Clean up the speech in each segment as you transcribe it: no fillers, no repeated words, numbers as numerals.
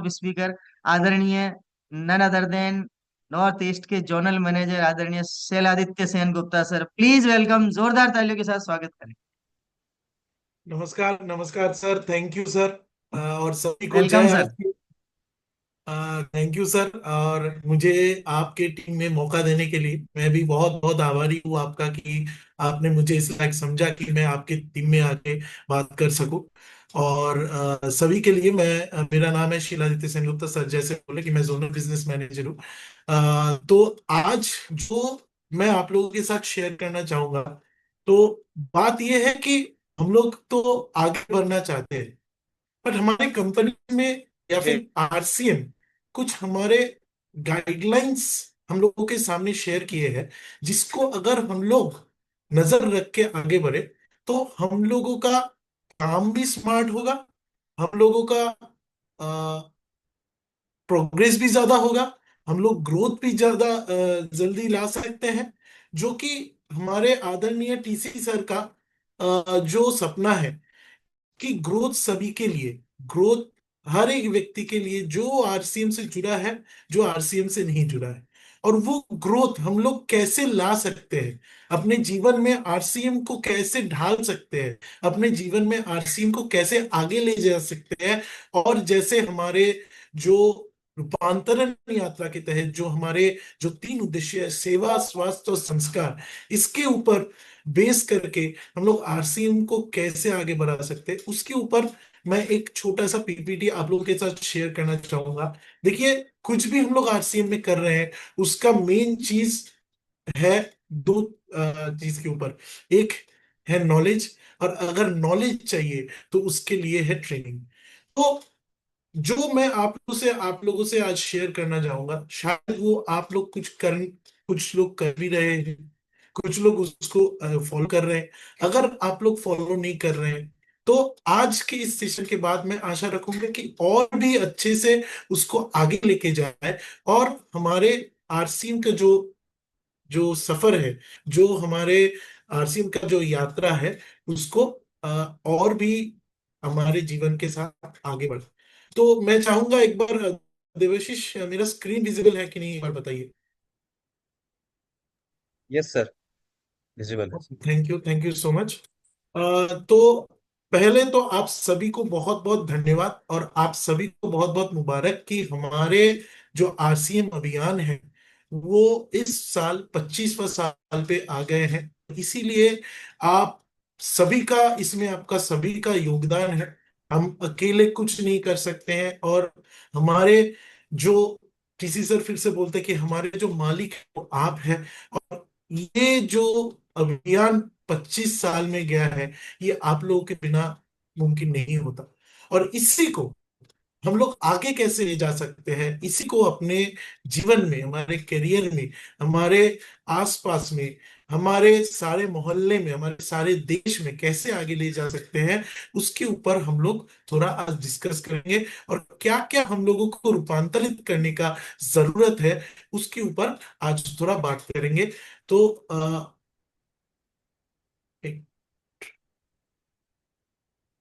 Speaker आदरणीय none other than north east के zonal manager आदरणीय Shailaditya Sen Gupta sir, please welcome, जोरदार तालियों के साथ स्वागत करें। नमस्कार नमस्कार सर। Thank you sir. और सभी को वेलकम जय sir. Aarti. Thank you sir. और मुझे आपके टीम में मौका देने के लिए मैं भी बहुत बहुत आभारी हूँ आपका कि आपने मुझे इस लायक समझा कि मैं आपके टीम में आके बात कर सकूं। और सभी के लिए मेरा नाम है शीलादित्य सेनगुप्ता सर, जैसे बोले कि मैं जोनल बिजनेस मैनेजर हूँ। तो आज जो मैं आप लोगों के साथ शेयर करना चाहूंगा, तो बात यह है कि हम लोग तो आगे बढ़ना चाहते हैं, पर हमारे कंपनी में या जी। फिर आरसीएम कुछ हमारे गाइडलाइंस हम लोगों के सामने शेयर किए हैं, जिसको अगर हम लोग नजर रख के आगे बढ़े तो हम लोगों का काम भी स्मार्ट होगा, हम लोगों का प्रोग्रेस भी ज्यादा होगा, हम लोग ग्रोथ भी ज्यादा जल्दी ला सकते हैं। जो कि हमारे आदरणीय टीसी सर का जो सपना है कि ग्रोथ सभी के लिए, ग्रोथ हर एक व्यक्ति के लिए जो आरसीएम से जुड़ा है, जो आरसीएम से नहीं जुड़ा है, और वो ग्रोथ हम लोग कैसे ला सकते हैं, अपने जीवन में आरसीएम को कैसे ढाल सकते हैं, अपने जीवन में आरसीएम को कैसे आगे ले जा सकते हैं। और जैसे हमारे जो रूपांतरण यात्रा के तहत जो हमारे जो तीन उद्देश्य है, सेवा, स्वास्थ्य और संस्कार, इसके ऊपर बेस करके हम लोग आरसीएम को कैसे आगे बढ़ा सकते हैं, उसके ऊपर मैं एक छोटा सा पीपीटी आप लोगों के साथ शेयर करना चाहूंगा। देखिए, कुछ भी हम लोग आरसीएम में कर रहे हैं, उसका मेन चीज है दो चीज के ऊपर। एक है नॉलेज, और अगर नॉलेज चाहिए तो उसके लिए है ट्रेनिंग। तो जो मैं आप लोगों से आज शेयर करना चाहूंगा, शायद वो आप लोग कुछ लोग कर भी रहे हैं, कुछ लोग उसको फॉलो कर रहे हैं। अगर आप लोग फॉलो नहीं कर रहे हैं तो आज के इस सेशन के बाद मैं आशा रखूंगा कि और भी अच्छे से उसको आगे लेके जाए, और हमारे आरसीएम का जो जो सफर है, जो हमारे आरसीएम का जो यात्रा है, उसको और भी हमारे जीवन के साथ आगे बढ़े। तो मैं चाहूंगा एक बार देवाशीष, मेरा स्क्रीन विजिबल है कि नहीं, एक बार बताइए। यस सर, विजिबल है। Thank you so much. तो पहले तो आप सभी को बहुत बहुत धन्यवाद, और आप सभी को बहुत बहुत मुबारक कि हमारे जो आरसीएम अभियान है वो इस साल 25वां साल पे आ गए हैं। इसीलिए आप सभी का इसमें, आपका सभी का योगदान है। हम अकेले कुछ नहीं कर सकते हैं। और हमारे जो टीसी सर फिर से बोलते हैं कि हमारे जो मालिक है वो आप हैं। और ये जो अभियान 25 साल में गया है, ये आप लोगों के बिना मुमकिन नहीं होता। और इसी को हम लोग आगे कैसे ले जा सकते हैं, इसी को अपने जीवन में, हमारे करियर में, हमारे आसपास में, हमारे सारे मोहल्ले में, हमारे सारे देश में कैसे आगे ले जा सकते हैं, उसके ऊपर हम लोग थोड़ा आज डिस्कस करेंगे। और क्या क्या हम लोगों को रूपांतरित करने का जरूरत है, उसके ऊपर आज थोड़ा बात करेंगे। तो एक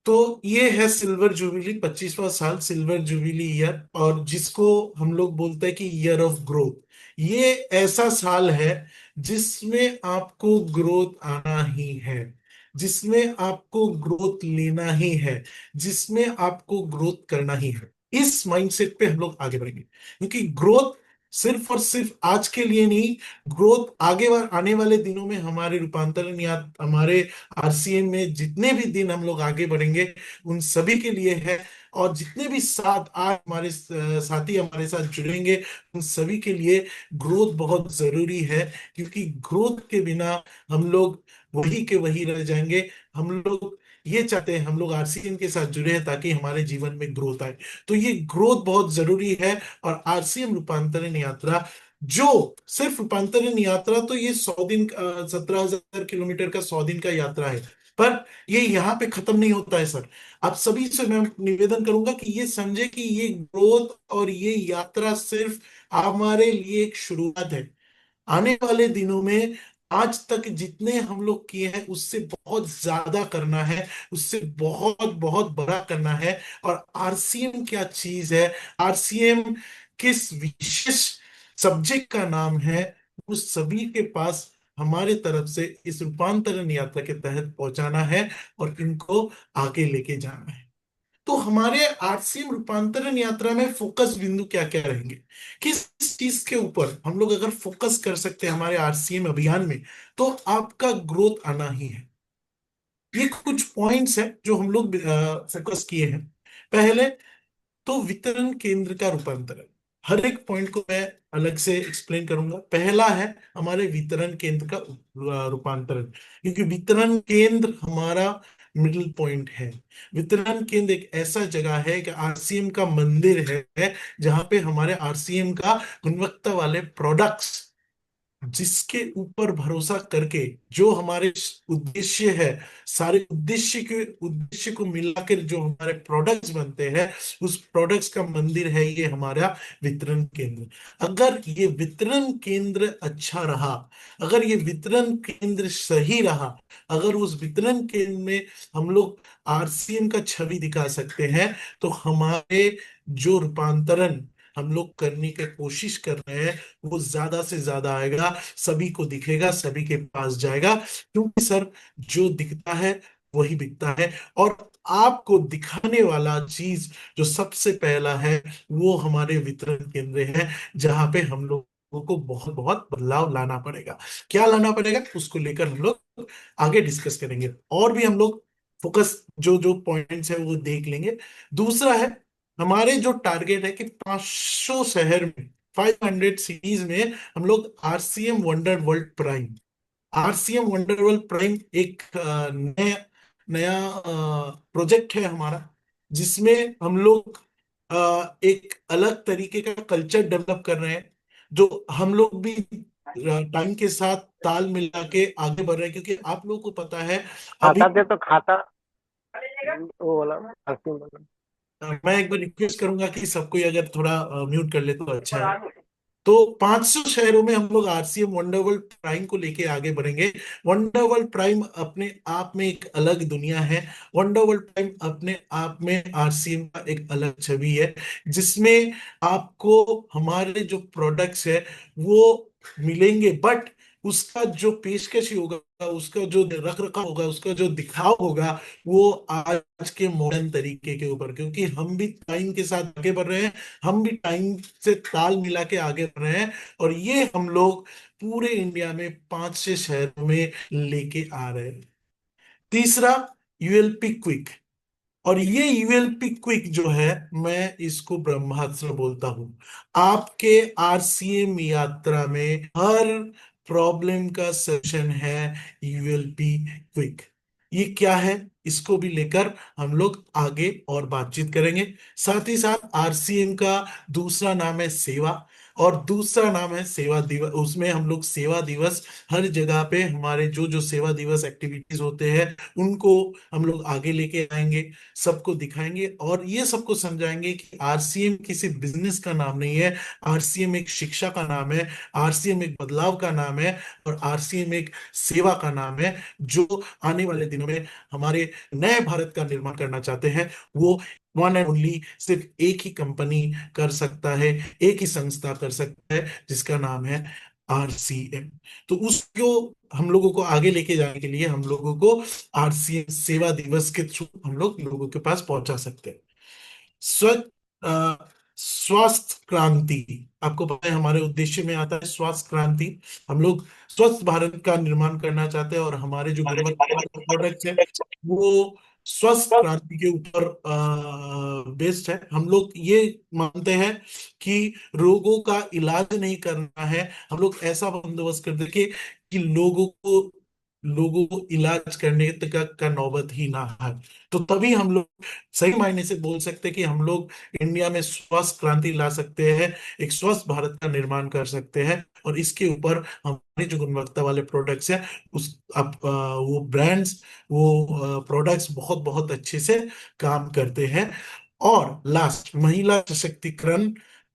तो ये है सिल्वर जुबिली, 25वां साल, सिल्वर जुबिली ईयर, और जिसको हम लोग बोलते हैं कि ईयर ऑफ ग्रोथ। ये ऐसा साल है जिसमें आपको ग्रोथ आना ही है, जिसमें आपको ग्रोथ लेना ही है, जिसमें आपको ग्रोथ करना ही है। इस माइंडसेट पे हम लोग आगे बढ़ेंगे, क्योंकि ग्रोथ सिर्फ और सिर्फ आज के लिए नहीं, ग्रोथ आने वाले दिनों में हमारे रूपांतरण या हमारे आरसीएम में जितने भी दिन हम लोग आगे बढ़ेंगे, उन सभी के लिए है। और जितने भी साथ आज हमारे साथी हमारे साथ जुड़ेंगे, उन सभी के लिए ग्रोथ बहुत जरूरी है। क्योंकि ग्रोथ के बिना हम लोग वही के वही रह जाएंगे। हम लोग ये चाहते हैं, हम लोग आरसीएम के साथ जुड़े हैं ताकि हमारे जीवन में ग्रोथ आए। तो ये ग्रोथ बहुत जरूरी है। और आरसीएम रूपांतरण यात्रा, जो सिर्फ रूपांतरण यात्रा, तो ये 100 दिन, 17,000 किलोमीटर का 100 दिन का यात्रा है। पर ये यहाँ पे खत्म नहीं होता है सर। आप सभी से मैं निवेदन करूंगा कि ये समझे कि ये ग्रोथ और ये यात्रा सिर्फ हमारे लिए एक शुरुआत है। आने वाले दिनों में आज तक जितने हम लोग किए हैं उससे बहुत ज्यादा करना है, उससे बहुत बहुत बड़ा करना है। और आरसीएम क्या चीज है, आरसीएम किस विशेष सब्जेक्ट का नाम है, उस सभी के पास हमारे तरफ से इस रूपांतरण यात्रा के तहत पहुंचाना है और इनको आगे लेके जाना है। तो हमारे आरसीएम रूपांतरण यात्रा में फोकस बिंदु क्या क्या रहेंगे, किस चीज के ऊपर हम लोग अगर फोकस कर सकते हैं हमारे आरसीएम अभियान में, तो आपका ग्रोथ आना ही है। ये कुछ पॉइंट्स हैं जो हम लोग फोकस किए हैं। पहले तो वितरण केंद्र का रूपांतरण, हर एक पॉइंट को मैं अलग से एक्सप्लेन करूंगा। पहला है हमारे वितरण केंद्र का रूपांतरण, क्योंकि वितरण केंद्र हमारा मिडिल पॉइंट है। वितरण केंद्र एक ऐसा जगह है कि आरसीएम का मंदिर है, जहां पे हमारे आरसीएम का गुणवत्ता वाले प्रोडक्ट्स, जिसके ऊपर भरोसा करके जो हमारे उद्देश्य है, सारे उद्देश्य को मिलाकर जो हमारे प्रोडक्ट्स बनते हैं, उस प्रोडक्ट्स का मंदिर है ये हमारा वितरण केंद्र। अगर ये वितरण केंद्र अच्छा रहा, अगर ये वितरण केंद्र सही रहा, अगर उस वितरण केंद्र में हम लोग आरसीएम का छवि दिखा सकते हैं, तो हमारे जो रूपांतरण हम लोग करने की कोशिश कर रहे हैं वो ज्यादा से ज्यादा आएगा, सभी को दिखेगा, सभी के पास जाएगा। क्योंकि सर, जो दिखता है वही बिकता है। और आपको दिखाने वाला चीज जो सबसे पहला है वो हमारे वितरण केंद्र है, जहां पे हम लोगों को बहुत बहुत बदलाव लाना पड़ेगा। क्या लाना पड़ेगा उसको लेकर हम लोग आगे डिस्कस करेंगे, और भी हम लोग फोकस जो जो पॉइंट्स है वो देख लेंगे। दूसरा है हमारे जो टारगेट है कि 500 शहर में, 500 सिटीज में हम लोग RCM wonder world prime, RCM wonder world prime एक नया नया प्रोजेक्ट है हमारा, जिसमें हम लोग एक अलग तरीके का कल्चर डेवलप कर रहे हैं, जो हम लोग भी टाइम के साथ ताल मिला के आगे बढ़ रहे हैं। क्योंकि आप लोगों को पता है अभी, खाता दे तो खाता वो बोला ना आरसीएम वाला। मैं एक बार रिक्वेस्ट करूंगा कि सब कोई अगर थोड़ा म्यूट कर ले तो अच्छा है। तो 500 शहरों में हम लोग आरसीएम वंडर वर्ल्ड प्राइम को लेके आगे बढ़ेंगे। वंडर वर्ल्ड प्राइम अपने आप में एक अलग दुनिया है। वंडर वर्ल्ड प्राइम अपने आप में आरसीएम का एक अलग छवि है, जिसमें आपको हमारे जो प्रोडक्ट्स है वो मिलेंगे, बट उसका जो पेशकश होगा, उसका जो रख रखाव होगा, उसका जो दिखाव होगा, वो आज के मॉडर्न तरीके के ऊपर, क्योंकि हम भी टाइम के साथ आगे बढ़ रहे हैं, हम भी टाइम से ताल मिला के आगे बढ़ रहे हैं। और ये हम लोग पूरे इंडिया में 5 6 शहरों में लेके आ रहे हैं। तीसरा, यूएलपी क्विक। और ये यूएलपी क्विक जो है, मैं इसको ब्रह्मास्त्र बोलता हूं। आपके आरसीएम यात्रा में हर प्रॉब्लम का सॉल्यूशन है यूएलपी क्विक। ये क्या है, इसको भी लेकर हम लोग आगे और बातचीत करेंगे। साथ ही साथ आरसीएम का दूसरा नाम है सेवा, और दूसरा नाम है सेवा दिवस। उसमें हम लोग सेवा दिवस, हर जगह पे हमारे जो जो सेवा दिवस एक्टिविटीज होते हैं उनको हम लोग आगे लेके आएंगे, सबको दिखाएंगे और ये सबको समझाएंगे कि आरसीएम किसी बिजनेस का नाम नहीं है, आरसीएम एक शिक्षा का नाम है, आरसीएम एक बदलाव का नाम है, और आरसीएम एक सेवा का नाम है, जो आने वाले दिनों में हमारे नए भारत का निर्माण करना चाहते हैं। वो वन एंड ओनली सिर्फ एक ही कंपनी कर सकता है, एक ही संस्था कर सकता है, जिसका नाम है आरसीएम। तो उसको हम लोगों को आगे लेके जाने के लिए हम लोगों को आरसीएम सेवा दिवस के थ्रू हम लोग लोगों के पास पहुंचा सकते हैं। स्वच्छ स्वास्थ्य क्रांति, आपको पता है हमारे उद्देश्य में आता है स्वास्थ्य क्रांति। हम लोग स्वस्थ भारत का निर्माण करना चाहते हैं, और हमारे जो गुणवत्ता प्रोडक्ट्स है वो स्वस्थ क्रांति के ऊपर बेस्ड है। हम लोग ये मानते हैं कि रोगों का इलाज नहीं करना है, हम लोग ऐसा बंदोबस्त कर दें कि लोगों को इलाज करने तक का नौबत ही ना आए। तो तभी हम लोग सही मायने से बोल सकते हैं कि हम लोग इंडिया में स्वास्थ्य क्रांति ला सकते हैं, एक स्वस्थ भारत का निर्माण कर सकते हैं। और इसके ऊपर हमारे जो गुणवत्ता वाले प्रोडक्ट्स हैं, उस अब वो ब्रांड्स, वो प्रोडक्ट्स बहुत बहुत अच्छे से काम करते हैं। और लास्ट, महिला सशक्तिकरण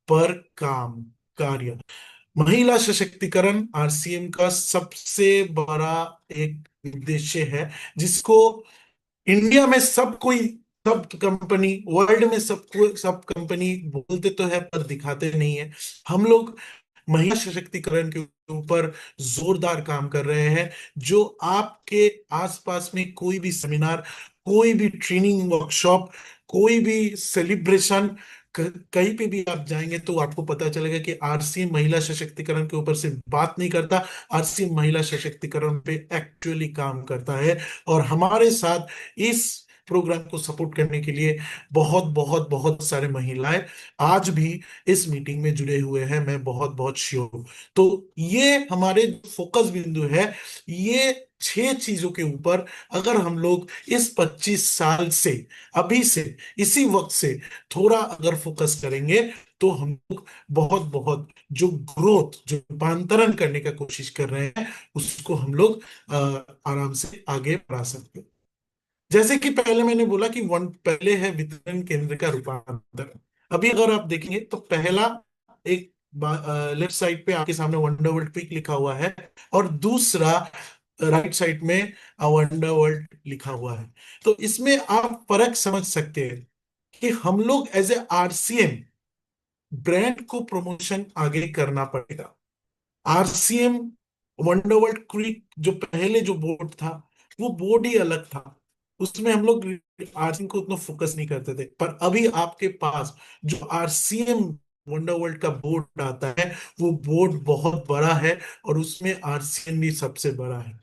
पर काम कार्य। महिला सशक्तिकरण आरसीएम का सबसे बड़ा एक उद्देश्य है, जिसको इंडिया में सब कोई, सब कंपनी, वर्ल्ड में सब कंपनी बोलते तो है पर दिखाते नहीं है। हम लोग महिला सशक्तिकरण के ऊपर जोरदार काम कर रहे हैं। जो आपके आसपास में कोई भी सेमिनार, कोई भी ट्रेनिंग वर्कशॉप, कोई भी सेलिब्रेशन, कहीं पे भी आप जाएंगे तो आपको पता चलेगा कि आरसीएम महिला सशक्तिकरण के ऊपर सिर्फ बात नहीं करता, आरसीएम महिला सशक्तिकरण पे एक्चुअली काम करता है। और हमारे साथ इस प्रोग्राम को सपोर्ट करने के लिए बहुत बहुत बहुत सारे महिलाएं आज भी इस मीटिंग में जुड़े हुए हैं, मैं बहुत बहुत श्योर हूं। तो ये हमारे फोकस बिंदु है, ये 6 चीजों के ऊपर अगर हम लोग इस 25 साल से, अभी से, इसी वक्त से थोड़ा अगर फोकस करेंगे तो हम लोग बहुत बहुत जो ग्रोथ, जो रूपांतरण करने का कोशिश कर रहे हैं, उसको हम लोग आराम से आगे बढ़ा सकते हैं। जैसे कि पहले मैंने बोला कि पहले है वितरण केंद्र का रूपांतरण। अभी अगर आप देखेंगे तो पहला एक लेफ्ट साइड पे आपके सामने वंडर वर्ल्ड पीक लिखा हुआ है, और दूसरा राइट साइड में वंडर वर्ल्ड लिखा हुआ है। तो इसमें आप फर्क समझ सकते हैं कि हम लोग एज ए आरसीएम ब्रांड को प्रमोशन आगे करना पड़ेगा। आरसीएम वंडरवर्ल्ड क्रीक जो पहले जो बोर्ड था, वो बोर्ड ही अलग था, उसमें हम लोग आरसीएम को उतना फोकस नहीं करते थे। पर अभी आपके पास जो आरसीएम वंडरवर्ल्ड का बोर्ड आता है, वो बोर्ड बहुत बड़ा है और उसमें आरसीएम भी सबसे बड़ा है।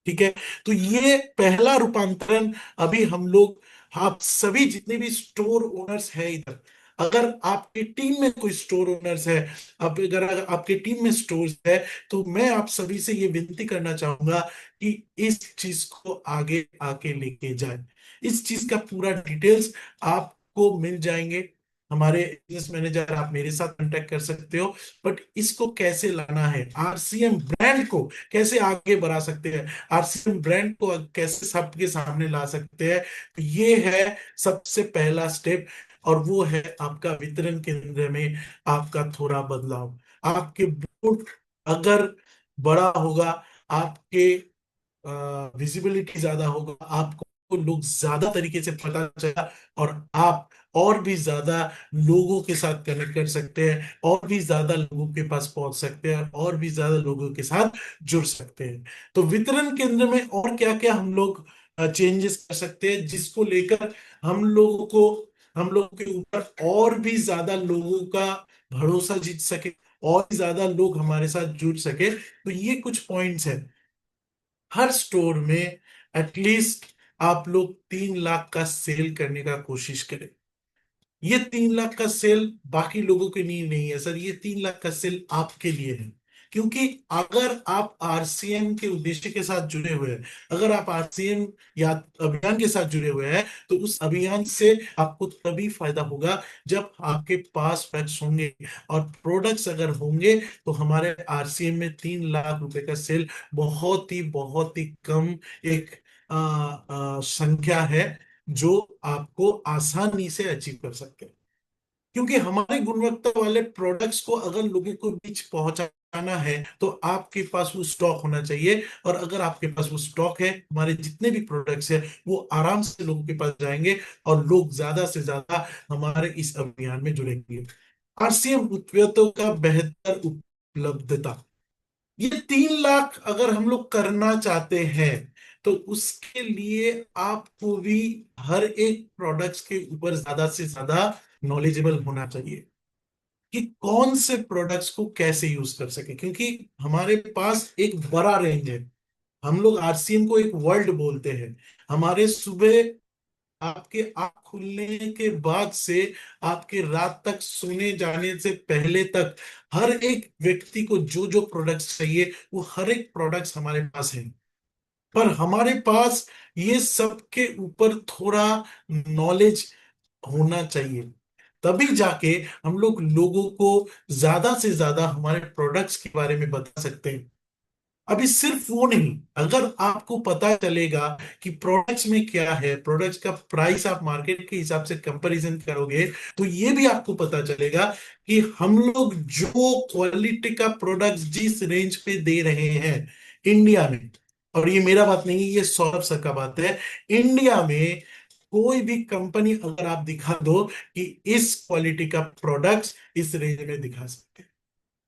ठीक है, तो ये पहला रूपांतरण अभी हम लोग, आप सभी जितने भी स्टोर ओनर्स हैं इधर, अगर आपकी टीम में कोई स्टोर ओनर्स है, अब अगर आपकी टीम में स्टोर्स है, तो मैं आप सभी से ये विनती करना चाहूंगा कि इस चीज को आगे आके लेके जाए। इस चीज का पूरा डिटेल्स आपको मिल जाएंगे, हमारे बिजनेस मैनेजर, आप मेरे साथ कांटेक्ट कर सकते हो। बट इसको कैसे लाना है, आरसीएम ब्रांड को कैसे आगे बढ़ा सकते हैं, आरसीएम ब्रांड को कैसे सबके सामने ला सकते हैं, तो ये है सबसे पहला स्टेप। और वो है आपका वितरण केंद्र में आपका थोड़ा बदलाव। आपके बूट अगर बड़ा होगा, आपके विजिबिलिटी ज्यादा होगा, आपको लोग ज्यादा तरीके से पता चला, और आप और भी ज्यादा लोगों के साथ कनेक्ट कर सकते हैं, और भी ज्यादा लोगों के पास पहुंच सकते हैं, और भी ज्यादा लोगों के साथ जुड़ सकते हैं। तो वितरण केंद्र में और क्या क्या हम लोग चेंजेस कर सकते हैं, जिसको लेकर हम लोगों को, हम लोगों के ऊपर और भी ज्यादा लोगों का भरोसा जीत सके, और भी ज्यादा लोग हमारे साथ जुड़ सके। तो ये कुछ पॉइंट्स हैं। हर स्टोर में एटलीस्ट आप लोग 3 लाख का सेल करने का कोशिश करें। ये 3 लाख का सेल बाकी लोगों के लिए नहीं है सर, ये 3 लाख का सेल आपके लिए है। क्योंकि अगर आप आरसीएम के उद्देश्य के साथ जुड़े हुए हैं, अगर आप आरसीएम या अभियान के साथ जुड़े हुए हैं, तो उस अभियान से आपको तभी फायदा होगा जब आपके पास फैक्ट्स होंगे और प्रोडक्ट्स अगर होंगे। तो हमारे आरसीएम में 3 लाख रुपए का सेल बहुत ही कम एक संख्या है, जो आपको आसानी से अचीव कर सकते हैं। क्योंकि हमारे गुणवत्ता वाले प्रोडक्ट्स को अगर लोगों को बीच पहुंचाना है, तो आपके पास वो स्टॉक होना चाहिए। और अगर आपके पास वो स्टॉक है, हमारे जितने भी प्रोडक्ट्स हैं वो आराम से लोगों के पास जाएंगे, और लोग ज्यादा से ज्यादा हमारे इस अभियान में जुड़ेंगे। आरसीएम उत्पादों का बेहतर उपलब्धता, ये 3 लाख अगर हम लोग करना चाहते हैं, तो उसके लिए आपको भी हर एक प्रोडक्ट्स के ऊपर ज्यादा से ज्यादा नॉलेजेबल होना चाहिए कि कौन से प्रोडक्ट्स को कैसे यूज कर सके। क्योंकि हमारे पास एक बड़ा रेंज है, हम लोग आरसीएम को एक वर्ल्ड बोलते हैं। हमारे सुबह आपके आंख खुलने के बाद से आपके रात तक सोने जाने से पहले तक हर एक व्यक्ति को जो जो प्रोडक्ट्स चाहिए, वो हर एक प्रोडक्ट्स हमारे पास है। पर हमारे पास ये सब के ऊपर थोड़ा नॉलेज होना चाहिए, तभी जाके हम लोग लोगों को ज्यादा से ज्यादा हमारे प्रोडक्ट्स के बारे में बता सकते हैं। अभी सिर्फ वो नहीं, अगर आपको पता चलेगा कि प्रोडक्ट्स में क्या है, प्रोडक्ट्स का प्राइस आप मार्केट के हिसाब से कंपैरिजन करोगे, तो ये भी आपको पता चलेगा कि हम लोग जो क्वालिटी का प्रोडक्ट्स जिस रेंज पे दे रहे हैं इंडिया में, और ये मेरा बात नहीं है, ये सौरभ सर का बात है, इंडिया में कोई भी कंपनी अगर आप दिखा दो कि इस क्वालिटी का प्रोडक्ट्स इस रेंज में दिखा सकते हैं,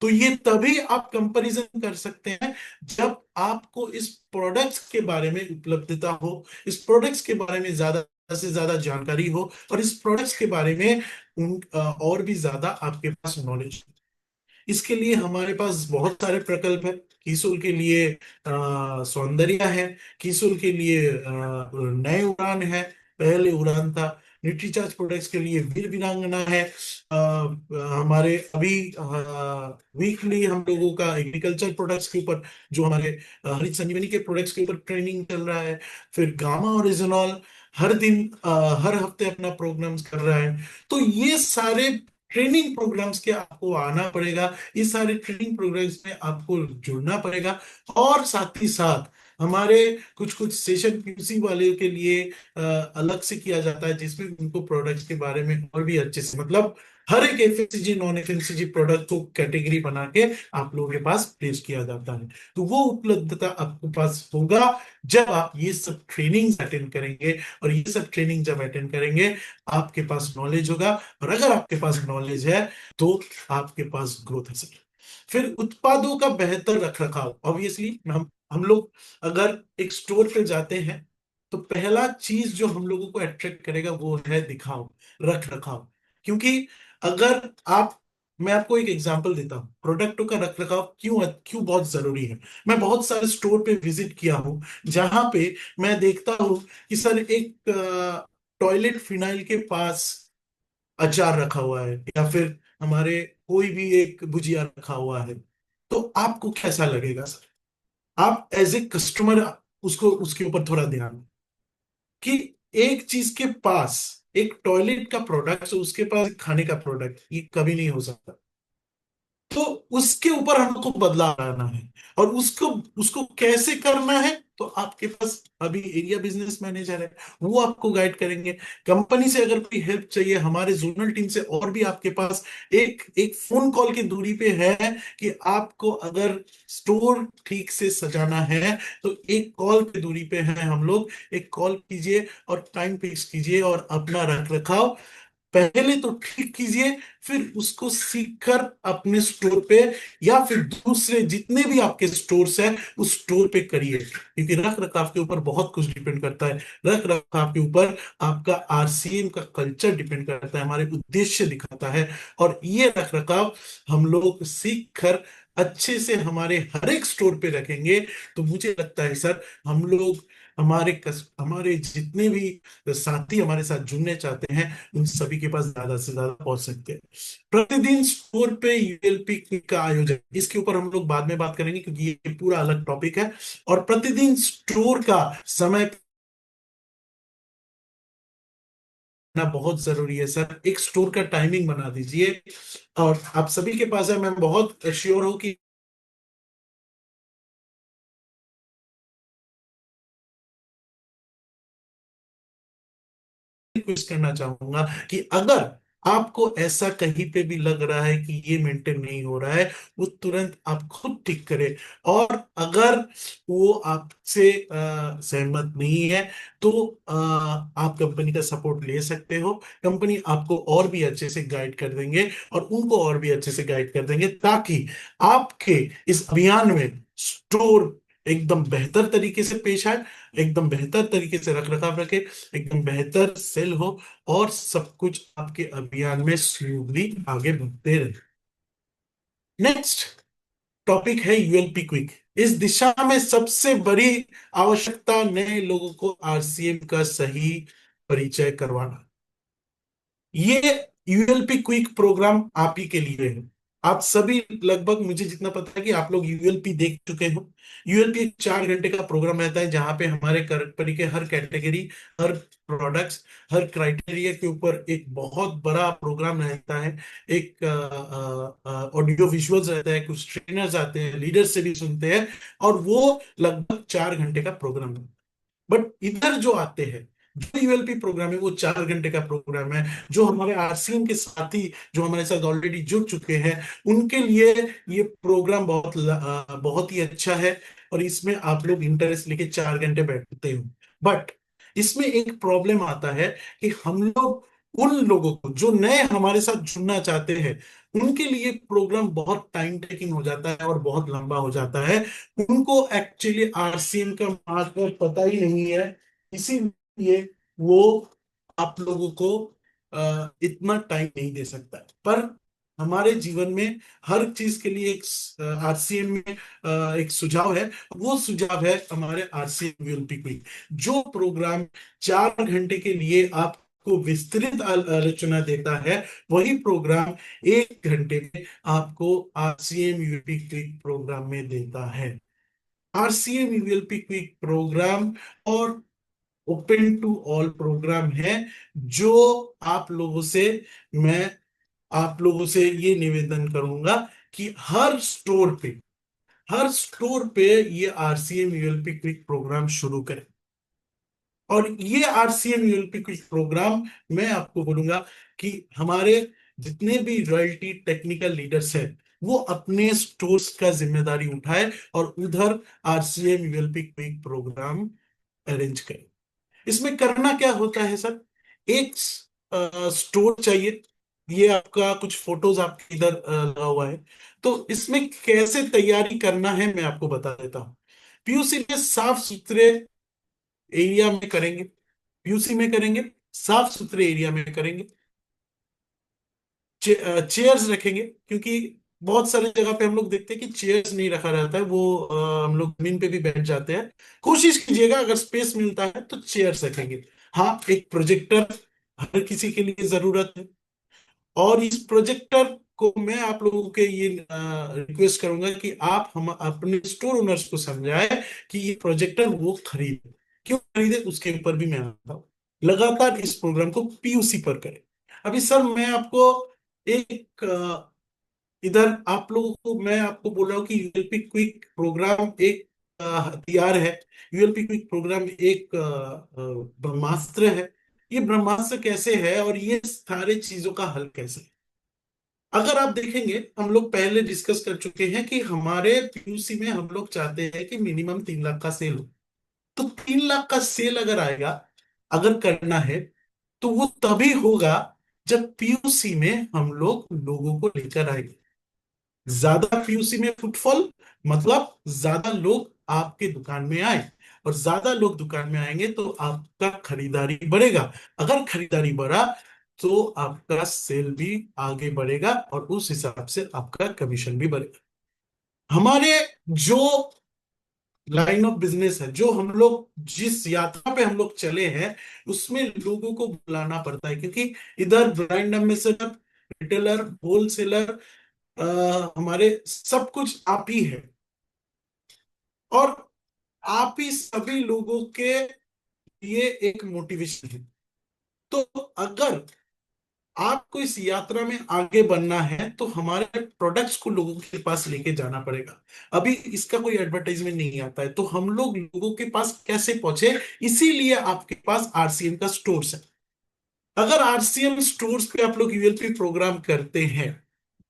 तो ये तभी आप कंपैरिजन कर सकते हैं जब आपको इस प्रोडक्ट्स के बारे में उपलब्धता हो, इस प्रोडक्ट्स के बारे में ज्यादा से ज्यादा जानकारी हो, और इस प्रोडक्ट्स के बारे में और भी ज्यादा आपके पास नॉलेज। इसके लिए हमारे पास बहुत सारे प्रकल्प है। किशोर के लिए सौंदर्य है, किशोर के लिए नए उड़ान है, पहले उड़ान था, न्यूट्रीचार्ज प्रोडक्ट्स के लिए वीर वीरांगना है। हमारे अभी वीकली हम लोगों का एग्रीकल्चर प्रोडक्ट्स के ऊपर, जो हमारे हरित संजीवनी के प्रोडक्ट्स के ऊपर ट्रेनिंग चल रहा है। फिर गामा और इजनॉल हर दिन हर हफ्ते अपना प्रोग्राम्स कर रहा है। तो ये सारे ट्रेनिंग प्रोग्राम्स के आपको आना पड़ेगा, इस सारे ट्रेनिंग प्रोग्राम्स में आपको जुड़ना पड़ेगा। और साथ ही साथ हमारे कुछ कुछ सेशन पीयूसी वाले के लिए अलग से किया जाता है, जिसमें उनको प्रोडक्ट्स के बारे में और भी अच्छे से, मतलब हर एक एफएमसीजी नॉन एफएमसीजी प्रोडक्ट को कैटेगरी बना के आप लोगों के पास पेश किया जाता है। तो वो उपलब्धता आपके पास होगा जब आप ये सब ट्रेनिंग अटेंड करेंगे, और ये सब ट्रेनिंग जब अटेंड करेंगे आपके पास नॉलेज होगा, और अगर आपके पास नॉलेज है तो आपके पास ग्रोथ है सर। फिर उत्पादों का बेहतर रख रखाव, ऑब्वियसली हम लोग अगर एक स्टोर पे जाते हैं तो पहला चीज जो हम लोगों को अट्रैक्ट करेगा वो है दिखाओ, रख रखाव। क्योंकि अगर आप, मैं आपको एक एग्जांपल देता हूँ प्रोडक्टों का रख रखाव क्यों क्यों बहुत जरूरी है। मैं बहुत सारे स्टोर पे विजिट किया हूँ जहां पे मैं देखता हूँ कि सर एक टॉयलेट फिनाइल के पास अचार रखा हुआ है, या फिर हमारे कोई भी एक भुजिया रखा हुआ है, तो आपको कैसा लगेगा सर? आप एज ए कस्टमर उसको उसके ऊपर थोड़ा ध्यान दें कि एक चीज के पास, एक टॉयलेट का प्रोडक्ट उसके पास खाने का प्रोडक्ट, ये कभी नहीं हो सकता। तो उसके ऊपर हमको बदलाव लाना है, और उसको उसको कैसे करना है, तो आपके पास अभी एरिया बिजनेस मैनेजर है, वो आपको गाइड करेंगे। कंपनी से अगर कोई हेल्प चाहिए, हमारे जोनल टीम से और भी आपके पास एक एक फोन कॉल की दूरी पे है कि आपको अगर स्टोर ठीक से सजाना है तो एक कॉल की दूरी पे है हम लोग। एक कॉल कीजिए और टाइम फिक्स कीजिए, और अपना रख रखाव पहले तो ठीक कीजिए, फिर उसको सीखकर अपने स्टोर पे या फिर दूसरे जितने भी आपके स्टोर्स हैं उस स्टोर पे करिए। क्योंकि रख रखाव के ऊपर बहुत कुछ डिपेंड करता है। रख रखाव के ऊपर आपका आरसीएम का कल्चर डिपेंड करता है, हमारे उद्देश्य दिखाता है। और ये रख रखाव हम लोग सीख कर अच्छे से हमारे हर एक स्टोर पे रखेंगे, तो मुझे लगता है सर हम लोग, हमारे जितने भी साथी हमारे साथ जुड़ने चाहते हैं उन सभी के पास ज्यादा से ज्यादा पहुंच सकते हैं। प्रतिदिन स्टोर पे यूएलपी का आयोजन, इसके ऊपर हम लोग बाद में बात करेंगे क्योंकि ये पूरा अलग टॉपिक है। और प्रतिदिन स्टोर का समय ना बहुत जरूरी है सर, एक स्टोर का टाइमिंग बना दीजिए। और आप सभी के पास है, मैं बहुत श्योर हूं कि रिक्वेस्ट करना चाहूंगा कि अगर आपको ऐसा कहीं पे भी लग रहा है कि ये मेंटेन नहीं हो रहा है, वो तुरंत आप खुद ठीक करें। और अगर वो आपसे सहमत नहीं है तो आप कंपनी का सपोर्ट ले सकते हो। कंपनी आपको और भी अच्छे से गाइड कर देंगे, और उनको और भी अच्छे से गाइड कर देंगे, ताकि आपके इस अभियान में स्टोर एकदम बेहतर तरीके से पेश आए, एकदम बेहतर तरीके से रख रखाव रखे, एकदम बेहतर सेल हो, और सब कुछ आपके अभियान में स्मूथली आगे बढ़ते रहे। नेक्स्ट टॉपिक है यूएलपी क्विक। इस दिशा में सबसे बड़ी आवश्यकता नए लोगों को आरसीएम का सही परिचय करवाना। ये यूएलपी क्विक प्रोग्राम आप ही के लिए है। आप सभी लगभग, मुझे जितना पता है कि आप लोग यूएलपी देख चुके हो। यूएलपी एक 4 घंटे का प्रोग्राम रहता है जहां पे हमारे कंपनी के हर कैटेगरी, हर प्रोडक्ट्स, हर क्राइटेरिया के ऊपर एक बहुत बड़ा प्रोग्राम रहता है। एक ऑडियो विजुअल्स रहता है, कुछ ट्रेनर्स आते हैं, लीडर्स से भी सुनते हैं, और वो लगभग 4 घंटे का प्रोग्राम है। बट इधर जो आते हैं, जो यूएलपी प्रोग्राम है वो 4 घंटे का प्रोग्राम है। जो हमारे आरसीएम के साथी जो हमारे साथ ऑलरेडी जुड़ चुके हैं, उनके लिए ये प्रोग्राम बहुत ही अच्छा है, और इसमें आप लोग इंटरेस्ट लेके 4 घंटे बैठते हो। बट इसमें एक प्रॉब्लम आता है कि हम लोग उन लोगों को जो नए हमारे साथ जुड़ना चाहते हैं, उनके लिए प्रोग्राम बहुत टाइम टेकिंग हो जाता है और बहुत लंबा हो जाता है। उनको एक्चुअली आरसीएम का महत्व पता ही नहीं है, इसीलिए वो आप लोगों को इतना टाइम नहीं दे सकता है। पर हमारे जीवन में हर चीज के लिए एक आरसीएम में एक सुझाव है। वो सुझाव है हमारे आरसीएम यूएलपी क्विक, जो प्रोग्राम 4 घंटे के लिए आपको विस्तृत आलोचना देता है, वही प्रोग्राम 1 घंटे में आपको आरसीएम यूएलपी क्विक प्रोग्राम में देता है। आरसीएम यूएलपी क्विक प्रोग्राम और ओपन टू ऑल प्रोग्राम है, जो आप लोगों से मैं आप लोगों से ये निवेदन करूंगा कि हर स्टोर पे ये आरसीएम यूएलपी क्विक प्रोग्राम शुरू करें। और ये आरसीएम यूएलपी क्विक प्रोग्राम, मैं आपको बोलूंगा कि हमारे जितने भी रॉयल्टी टेक्निकल लीडर्स हैं, वो अपने स्टोर्स का जिम्मेदारी उठाए और उधर आरसीएम यूएलपी क्विक प्रोग्राम अरेंज करें। इसमें करना क्या होता है सर? एक स्टोर चाहिए। ये आपका कुछ फोटोज आपके इधर लगा हुआ है। तो इसमें कैसे तैयारी करना है मैं आपको बता देता हूँ। पीयूसी में साफ सुथरे एरिया में करेंगे, पीयूसी में करेंगे, साफ सुथरे एरिया में करेंगे। चेयर्स रखेंगे, क्योंकि बहुत सारी जगह पे हम लोग देखते हैं कि चेयर्स नहीं रखा रहता है, वो हम लोग जमीन पे भी बैठ जाते हैं। कोशिश कीजिएगा अगर स्पेस मिलता है तो चेयर्स रखेंगे। हाँ, एक प्रोजेक्टर हर किसी के लिए जरूरत है, और इस प्रोजेक्टर को मैं आप लोगों के ये रिक्वेस्ट करूंगा कि आप हम अपने स्टोर ओनर्स को समझाएं कि ये प्रोजेक्टर वो खरीदे। क्यों खरीदे उसके ऊपर भी मैं आता हूँ। लगातार इस प्रोग्राम को पीयूसी पर करें। अभी सर मैं आपको एक इधर आप लोगों को मैं आपको बोल रहा हूँ कि यूएलपी क्विक प्रोग्राम एक हथियार है। यूएलपी क्विक प्रोग्राम एक ब्रह्मास्त्र है। ये ब्रह्मास्त्र कैसे है और ये सारे चीजों का हल कैसे है? अगर आप देखेंगे, हम लोग पहले डिस्कस कर चुके हैं कि हमारे पीयूसी में हम लोग चाहते हैं कि मिनिमम 3 लाख का सेल हो। तो 3 लाख का सेल अगर आएगा, अगर करना है, तो वो तभी होगा जब पीयूसी में हम लोग लोगों को लेकर आएंगे। ज्यादा पीयूसी में फुटफॉल मतलब ज्यादा लोग आपके दुकान में आए, और ज्यादा लोग दुकान में आएंगे तो आपका खरीदारी बढ़ेगा। अगर खरीदारी बढ़ा तो आपका सेल भी आगे बढ़ेगा, और उस हिसाब से आपका कमीशन भी बढ़ेगा। हमारे जो लाइन ऑफ बिजनेस है, जो हम लोग जिस यात्रा पे हम लोग चले हैं, उसमें लोगों को बुलाना पड़ता है, क्योंकि इधर ब्रांड एम्बेसडर, रिटेलर, होलसेलर, हमारे सब कुछ आप ही है, और आप ही सभी लोगों के लिए एक मोटिवेशन है। तो अगर आपको इस यात्रा में आगे बढ़ना है तो हमारे प्रोडक्ट्स को लोगों के पास लेके जाना पड़ेगा। अभी इसका कोई एडवर्टाइजमेंट नहीं आता है, तो हम लोग लोगों के पास कैसे पहुंचे? इसीलिए आपके पास आरसीएम का स्टोर्स है। अगर आरसीएम स्टोर्स पे आप लोग यूएलपी प्रोग्राम करते हैं,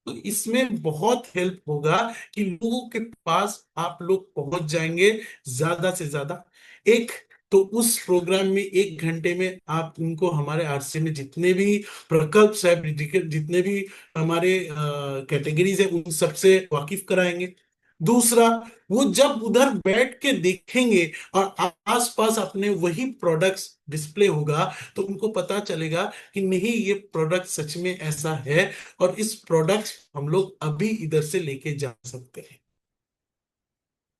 तो इसमें बहुत हेल्प होगा कि लोगों के पास आप लोग पहुंच जाएंगे ज्यादा से ज्यादा। एक तो उस प्रोग्राम में 1 घंटे में आप उनको हमारे आरसी में जितने भी प्रकल्प है, जितने भी हमारे कैटेगरीज है, उन सबसे वाकिफ कराएंगे। दूसरा, वो जब उधर बैठ के देखेंगे और आसपास अपने वही प्रोडक्ट्स डिस्प्ले होगा, तो उनको पता चलेगा कि नहीं, ये प्रोडक्ट सच में ऐसा है, और इस प्रोडक्ट हम लोग अभी इधर से लेके जा सकते हैं।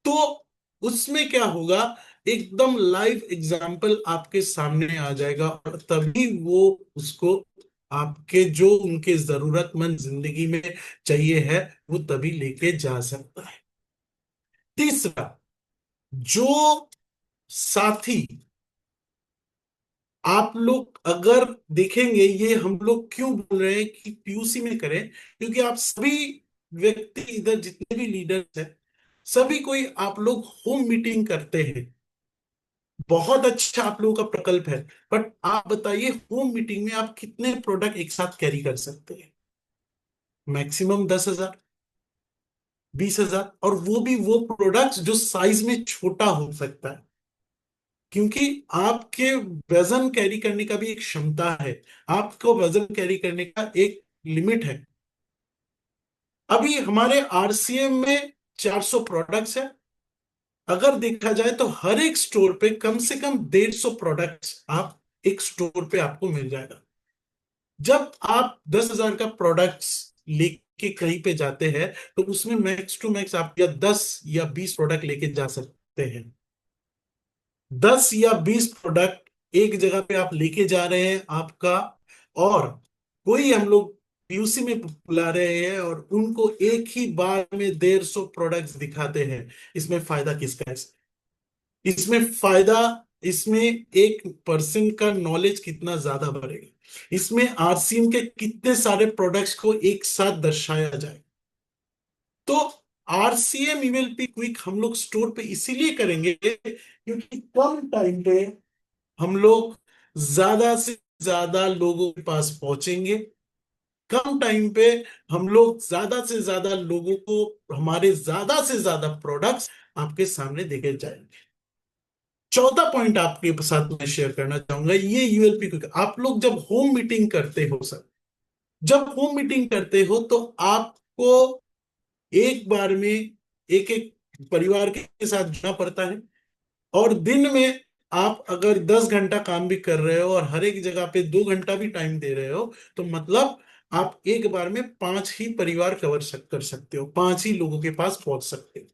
तो उसमें क्या होगा, एकदम लाइव एग्जाम्पल आपके सामने आ जाएगा, और तभी वो उसको आपके जो उनके जरूरतमंद जिंदगी में चाहिए है वो तभी लेके जा सकता है। तीसरा, जो साथी आप लोग अगर देखेंगे, ये हम लोग क्यों बोल रहे हैं कि पीयूसी में करें, क्योंकि आप सभी व्यक्ति इधर जितने भी लीडर्स हैं, सभी कोई आप लोग होम मीटिंग करते हैं। बहुत अच्छा आप लोगों का प्रकल्प है, बट आप बताइए होम मीटिंग में आप कितने प्रोडक्ट एक साथ कैरी कर सकते हैं? मैक्सिमम 10,000, 20,000, और वो भी वो प्रोडक्ट्स जो साइज में छोटा हो सकता है, क्योंकि आपके वजन कैरी करने का भी एक क्षमता है, आपको वजन कैरी करने का एक लिमिट है। अभी हमारे आरसीएम में 400 प्रोडक्ट्स है। अगर देखा जाए तो हर एक स्टोर पे कम से कम 150 प्रोडक्ट्स आप एक स्टोर पे आपको मिल जाएगा। जब आप 10,000 का प्रोडक्ट्स लेके कहीं पे जाते हैं तो उसमें मैक्स टू मैक्स आप या 10 या 20 प्रोडक्ट लेके जा सकते हैं। 10 या 20 प्रोडक्ट एक जगह पे आप लेके जा रहे हैं आपका, और कोई हम लोग पीयूसी में बुला रहे हैं और उनको एक ही बार में 150 प्रोडक्ट्स दिखाते हैं। इसमें फायदा किसका है? इसमें फायदा, इसमें एक पर्सन का नॉलेज कितना ज्यादा बढ़ेगा, इसमें आरसीएम के कितने सारे प्रोडक्ट्स को एक साथ दर्शाया जाए। तो आरसीएम यूएलपी क्विक हम लोग स्टोर पे इसीलिए करेंगे क्योंकि कम टाइम पे हम लोग ज्यादा से ज्यादा लोगों के पास पहुंचेंगे। कम टाइम पे हम लोग ज्यादा से ज्यादा लोगों को हमारे ज्यादा से ज्यादा प्रोडक्ट्स आपके सामने देखे जाएंगे। चौथा पॉइंट आपके साथ मैं शेयर करना चाहूंगा, ये यूएलपी क्विक आप लोग जब होम मीटिंग करते हो सर, जब होम मीटिंग करते हो तो आपको एक बार में एक एक परिवार के साथ जुड़ना पड़ता है, और दिन में आप अगर 10 घंटा काम भी कर रहे हो और हर एक जगह पे 2 घंटा भी टाइम दे रहे हो, तो मतलब आप एक बार में 5 ही परिवार कर सकते हो, 5 ही लोगों के पास पहुंच सकते हो।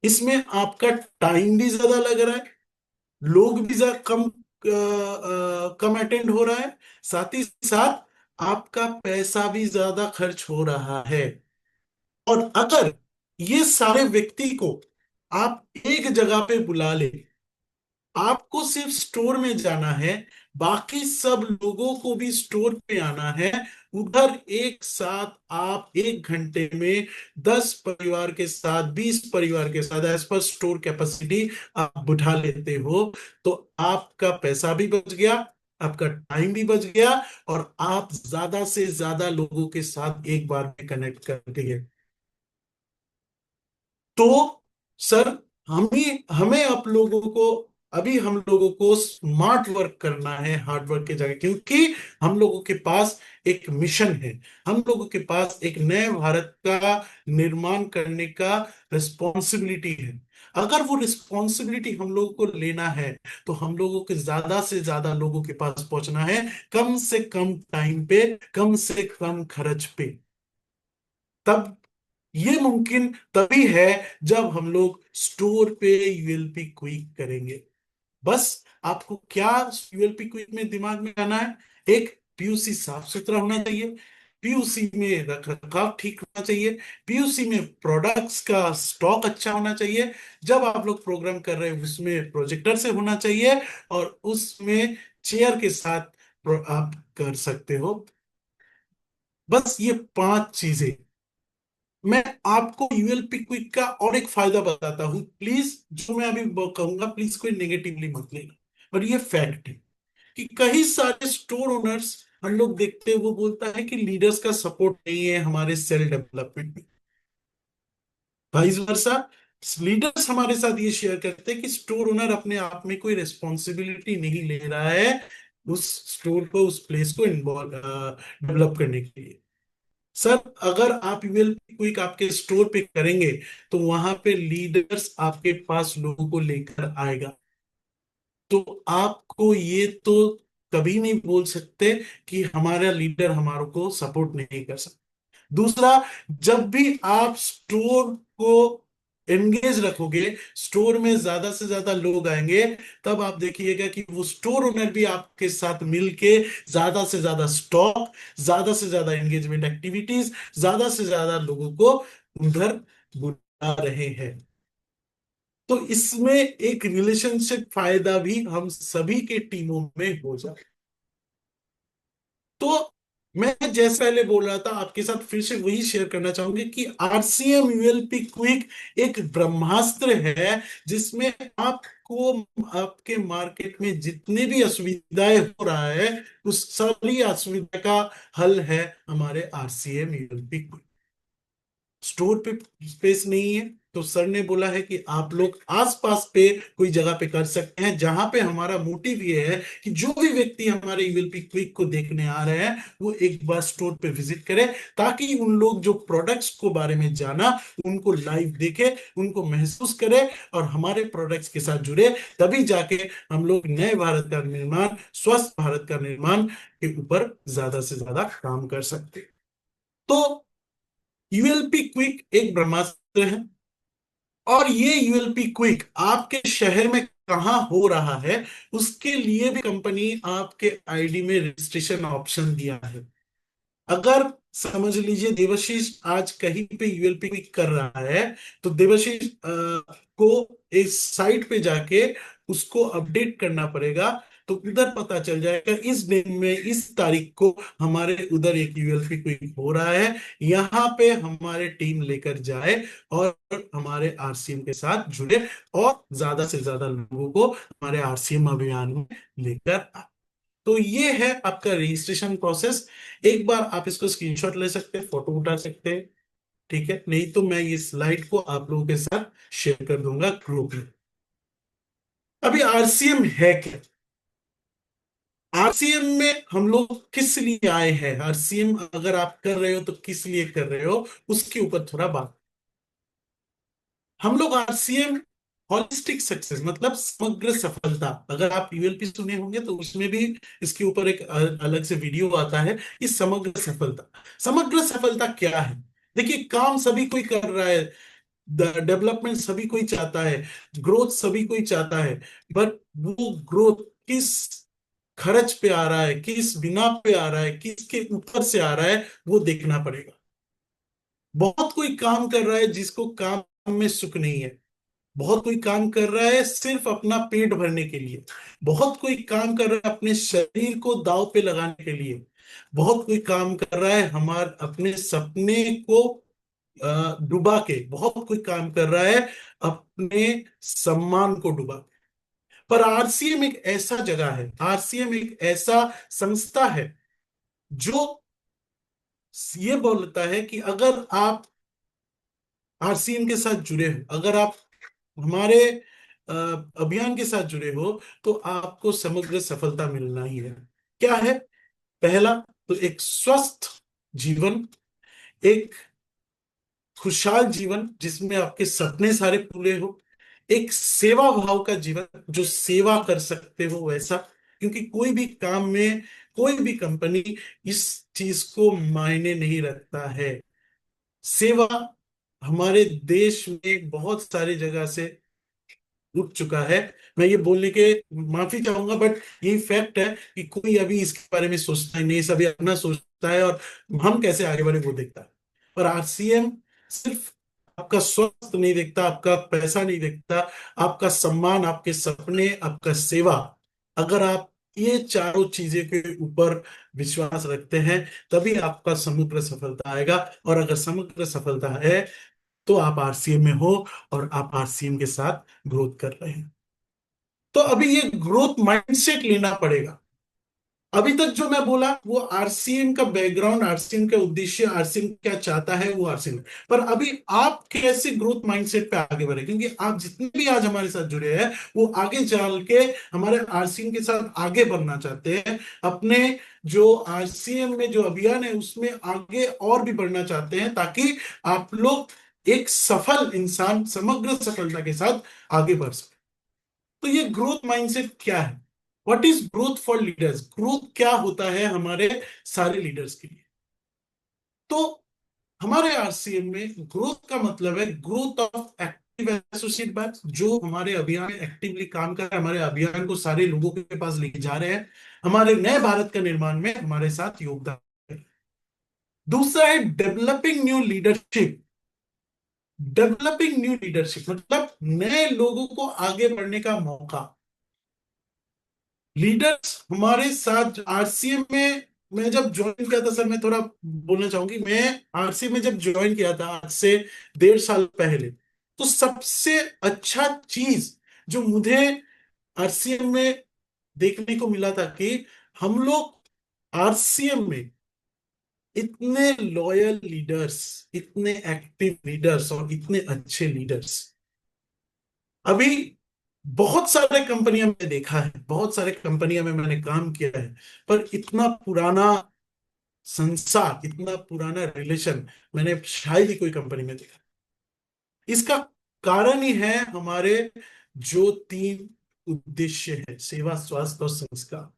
इसमें आपका टाइम भी ज्यादा लग रहा है, लोग भी ज्यादा कम अटेंड हो रहा है, साथ ही साथ आपका पैसा भी ज्यादा खर्च हो रहा है। और अगर ये सारे व्यक्ति को आप एक जगह पे बुला ले, आपको सिर्फ स्टोर में जाना है, बाकी सब लोगों को भी स्टोर पे आना है, उधर एक साथ आप 1 घंटे में 10 परिवार के साथ, 20 परिवार के साथ एज पर स्टोर कैपेसिटी आप बिठा लेते हो, तो आपका पैसा भी बच गया, आपका टाइम भी बच गया, और आप ज्यादा से ज्यादा लोगों के साथ एक बार में कनेक्ट कर गए। तो सर, हमें हमें आप लोगों को, अभी हम लोगों को स्मार्ट वर्क करना है हार्ड वर्क के जगह, क्योंकि हम लोगों के पास एक मिशन है, हम लोगों के पास एक नए भारत का निर्माण करने का रिस्पॉन्सिबिलिटी है। अगर वो रिस्पॉन्सिबिलिटी हम लोगों को लेना है तो हम लोगों के ज्यादा से ज्यादा लोगों के पास पहुंचना है, कम से कम टाइम पे, कम से कम खर्च पे। तब ये मुमकिन तभी है जब हम लोग स्टोर पे यूएलपी क्विक करेंगे। बस आपको क्या यूएलपी क्विक में दिमाग में आना है, एक पीयूसी साफ सुथरा होना चाहिए, पीयूसी में रख रखाव ठीक होना चाहिए, पीयूसी में प्रोडक्ट्स का स्टॉक अच्छा होना चाहिए, जब आप लोग प्रोग्राम कर रहे हैं उसमें प्रोजेक्टर से होना चाहिए, और उसमें चेयर के साथ आप कर सकते हो। बस ये 5 चीजें। मैं आपको यूएलपी क्विक का और एक फायदा बताता हूं, प्लीज जो मैं अभी कहूंगा प्लीज कोई नेगेटिवली मत लेना, पर ये फैक्ट है कि कई सारे स्टोर ओनर्स हम लोग देखते हैं, वो बोलता है कि लीडर्स का सपोर्ट नहीं है हमारे सेल डेवलपमेंट में। वाइस वर्सा, लीडर्स हमारे साथ ये शेयर करते हैं कि स्टोर ओनर अपने आप में कोई रिस्पॉन्सिबिलिटी नहीं ले रहा है उस स्टोर को, उस प्लेस को इन्वॉल्व डेवलप करने के लिए। सर, अगर आप यूएल क्विक आपके स्टोर पे करेंगे तो वहां पे लीडर्स आपके पास लोगों को लेकर आएगा, तो आपको ये तो कभी नहीं बोल सकते कि हमारा लीडर हमारे को सपोर्ट नहीं कर सकता। दूसरा, जब भी आप स्टोर को एंगेज रखोगे, स्टोर में ज्यादा से ज्यादा लोग आएंगे, तब आप देखिएगा कि वो स्टोर ओनर भी आपके साथ मिलके ज्यादा से ज्यादा स्टॉक, ज्यादा से ज्यादा एंगेजमेंट एक्टिविटीज, ज्यादा से ज्यादा लोगों को उधर बुला रहे हैं। तो इसमें एक रिलेशनशिप फायदा भी हम सभी के टीमों में हो जाए। तो मैं जैसे पहले बोल रहा था, आपके साथ फिर से वही शेयर करना चाहूंगी कि आरसीएम यूएलपी क्विक एक ब्रह्मास्त्र है, जिसमें आपको आपके मार्केट में जितने भी असुविधाएं हो रहा है, उस सारी असुविधा का हल है हमारे आरसीएम यूएलपी क्विक। स्टोर पे स्पेस नहीं है, तो सर ने बोला है कि आप लोग आसपास पे कोई जगह पे कर सकते हैं, जहां पे हमारा मोटिव ये है कि जो भी व्यक्ति हमारे यूएलपी क्विक को देखने आ रहे हैं वो एक बार स्टोर पे विजिट करे, ताकि उन लोग जो प्रोडक्ट्स को बारे में जाना उनको लाइव देखे, उनको महसूस करे और हमारे प्रोडक्ट्स के साथ जुड़े। तभी जाके हम लोग नए भारत का निर्माण, स्वस्थ भारत का निर्माण के ऊपर ज्यादा से ज्यादा काम कर सकते। तो यूएलपी क्विक एक ब्रह्मास्त्र है, और ये यूएलपी क्विक आपके शहर में कहां हो रहा है उसके लिए भी कंपनी आपके आईडी में रजिस्ट्रेशन ऑप्शन दिया है। अगर समझ लीजिए देवाशीष आज कहीं पे यूएलपी क्लिक कर रहा है, तो देवाशीष को इस साइट पे जाके उसको अपडेट करना पड़ेगा, तो उधर पता चल जाएगा इस दिन में इस तारीख को हमारे उधर एक यूएलपी क्लिक हो रहा है, यहाँ पे हमारे टीम लेकर जाए और हमारे आरसीएम के साथ जुड़े और ज्यादा से ज्यादा लोगों को हमारे आरसीएम अभियान में लेकर आए। तो ये है आपका रजिस्ट्रेशन प्रोसेस। एक बार आप इसको स्क्रीनशॉट ले सकते हैं, फोटो उठा सकते हैं, ठीक है, नहीं तो मैं ये स्लाइड को आप लोगों के साथ शेयर कर दूंगा ग्रुप में। अभी आरसीएम है क्या? आरसीएम में हम लोग किस लिए आए हैं, आरसीएम अगर आप कर रहे हो तो किस लिए कर रहे हो, उसके ऊपर थोड़ा बात। हम लोग आरसीएम हॉलिस्टिक सक्सेस मतलब समग्र सफलता, अगर आप यूएलपी सुने होंगे तो उसमें भी इसके ऊपर एक अलग से वीडियो आता है। इस समग्र सफलता, समग्र सफलता क्या है? देखिए, काम सभी कोई कर रहा है, डेवलपमेंट सभी कोई चाहता है, ग्रोथ सभी कोई चाहता है, बट वो ग्रोथ किस खर्च पे आ रहा है, किस बिना पे आ रहा है, किसके ऊपर से आ रहा है, वो देखना पड़ेगा। बहुत कोई काम कर रहा है जिसको काम में सुख नहीं है, बहुत कोई काम कर रहा है सिर्फ अपना पेट भरने के लिए, बहुत कोई काम कर रहा है अपने शरीर को दांव पे लगाने के लिए, बहुत कोई काम कर रहा है हमारे अपने सपने को डुबा के, बहुत कोई काम कर रहा है अपने सम्मान को डुबा के। पर आरसीएम एक ऐसा जगह है, आरसीएम एक ऐसा संस्था है जो ये बोलता है कि अगर आप आरसीएम के साथ जुड़े हो, अगर आप हमारे अभियान के साथ जुड़े हो, तो आपको समग्र सफलता मिलना ही है। क्या है? पहला तो एक स्वस्थ जीवन, एक खुशहाल जीवन जिसमें आपके सपने सारे पूरे हो, एक सेवा भाव का जीवन जो सेवा कर सकते हो वैसा, क्योंकि कोई भी काम में, कोई भी कंपनी इस चीज को मायने नहीं रखता है। सेवा हमारे देश में बहुत सारी जगह से रुक चुका है। मैं ये बोलने के माफी चाहूंगा, बट यही फैक्ट है कि कोई अभी इसके बारे में सोचता ही नहीं, सभी अपना सोचता है और हम कैसे आगे बढ़े वो देखता है। पर आरसीएम सिर्फ आपका स्वास्थ्य नहीं देखता, आपका पैसा नहीं देखता, आपका सम्मान, आपके सपने, आपका सेवा। अगर आप ये चारों चीजें के ऊपर विश्वास रखते हैं, तभी आपका समग्र सफलता आएगा। और अगर समग्र सफलता है तो आप आरसीएम में हो और आप आरसीएम के साथ ग्रोथ कर रहे हैं। तो अभी ये ग्रोथ माइंडसेट लेना पड़ेगा। अभी तक जो मैं बोला वो आरसीएम का बैकग्राउंड, आरसीएम का उद्देश्य, आरसीएम क्या चाहता है वो आरसीएम। पर अभी आप कैसे ग्रोथ माइंडसेट पे आगे बढ़े, क्योंकि आप जितने भी आज हमारे साथ जुड़े हैं वो आगे चल के हमारे आरसीएम के साथ आगे बढ़ना चाहते हैं, अपने जो आरसीएम में जो अभियान है उसमें आगे और भी बढ़ना चाहते हैं, ताकि आप लोग एक सफल इंसान समग्र सफलता के साथ आगे बढ़ सके। तो ये ग्रोथ माइंडसेट क्या है? What is growth for leaders? Growth क्या होता है हमारे सारे लीडर्स के लिए? तो हमारे आरसीएम में ग्रोथ का मतलब है growth of executive associate buyers जो हमारे अभियान में एक्टिवली काम कर रहे हैं, हमारे अभियान को सारे लोगों के पास लेके जा रहे हैं, हमारे नए भारत का निर्माण में हमारे साथ योगदान करें। दूसरा है developing new leadership. Developing new leadership मतलब नए लोगों को आगे बढ़ने का मौका। लीडर्स हमारे साथ आरसीएम में, मैं जब ज्वाइन किया था सर, मैं थोड़ा बोलना चाहूंगी, मैं आरसीएम में जब ज्वाइन किया था आज से 1.5 साल पहले, तो सबसे अच्छा चीज जो मुझे आरसीएम में देखने को मिला था कि हम लोग आरसीएम में इतने लॉयल लीडर्स, इतने एक्टिव लीडर्स और इतने अच्छे लीडर्स अभी बहुत सारे कंपनियों में देखा है, बहुत सारे कंपनियों में मैंने काम किया है, पर इतना पुराना संसार, इतना पुराना रिलेशन मैंने शायद ही कोई कंपनी में देखा। इसका कारण ही है हमारे जो 3 उद्देश्य है, सेवा, स्वास्थ्य और संस्कार।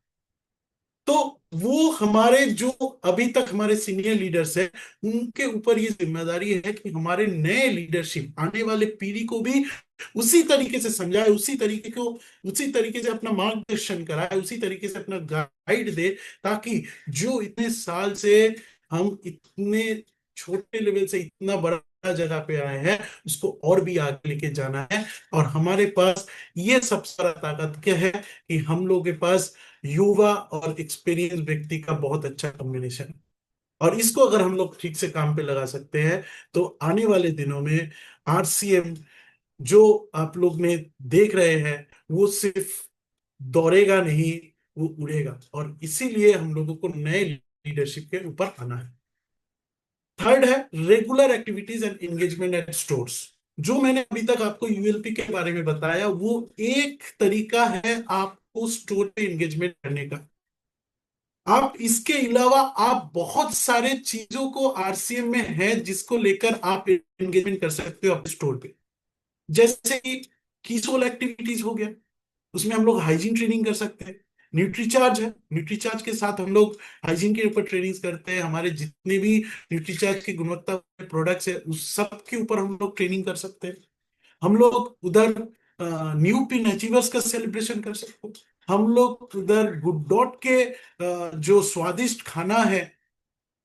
तो वो हमारे जो अभी तक हमारे सीनियर लीडर्स हैं, उनके ऊपर ये जिम्मेदारी है कि हमारे नए लीडरशिप, आने वाले पीढ़ी को भी उसी तरीके से समझाए, उसी तरीके से अपना मार्गदर्शन कराए, उसी तरीके से अपना गाइड दे, ताकि जो इतने साल से हम इतने छोटे लेवल से इतना बड़ा जगह पे आए हैं, उसको और भी आगे लेके जाना है। और हमारे पास ये सब सारा ताकत क्या है कि हम लोगों के पास युवा और एक्सपीरियंस व्यक्ति का बहुत अच्छा कॉम्बिनेशन है। और इसको अगर हम लोग ठीक से काम पे लगा सकते हैं, तो आने वाले दिनों में आरसीएम जो आप लोग ने देख रहे हैं, वो सिर्फ दौड़ेगा नहीं, वो उड़ेगा। और इसीलिए हम लोगों को नए लीडरशिप के ऊपर आना है। थर्ड है regular activities and engagement at stores. जो मैंने अभी तक आपको यूएलपी के बारे में बताया, वो एक तरीका है आपको स्टोर पे एंगेजमेंट करने का। आप इसके अलावा आप बहुत सारे चीजों को आरसीएम में है जिसको लेकर आप एंगेजमेंट कर सकते हो अपने स्टोर पे। जैसे कि कीसोल एक्टिविटीज हो गया, उसमें हम लोग हाइजीन ट्रेनिंग कर सकते हैं। न्यूट्रीचार्ज है, न्यूट्रीचार्ज के साथ हम लोग हाइजीन के ऊपर ट्रेनिंग करते हैं। हमारे जितने भी न्यूट्रीचार्ज की गुणवत्ता प्रोडक्ट्स है, उस सब के ऊपर हम लोग ट्रेनिंग कर सकते हैं। हम लोग उधर न्यू पिन अचीवर्स का सेलिब्रेशन कर सकते हैं। हम लोग उधर गुड डॉट के जो स्वादिष्ट खाना है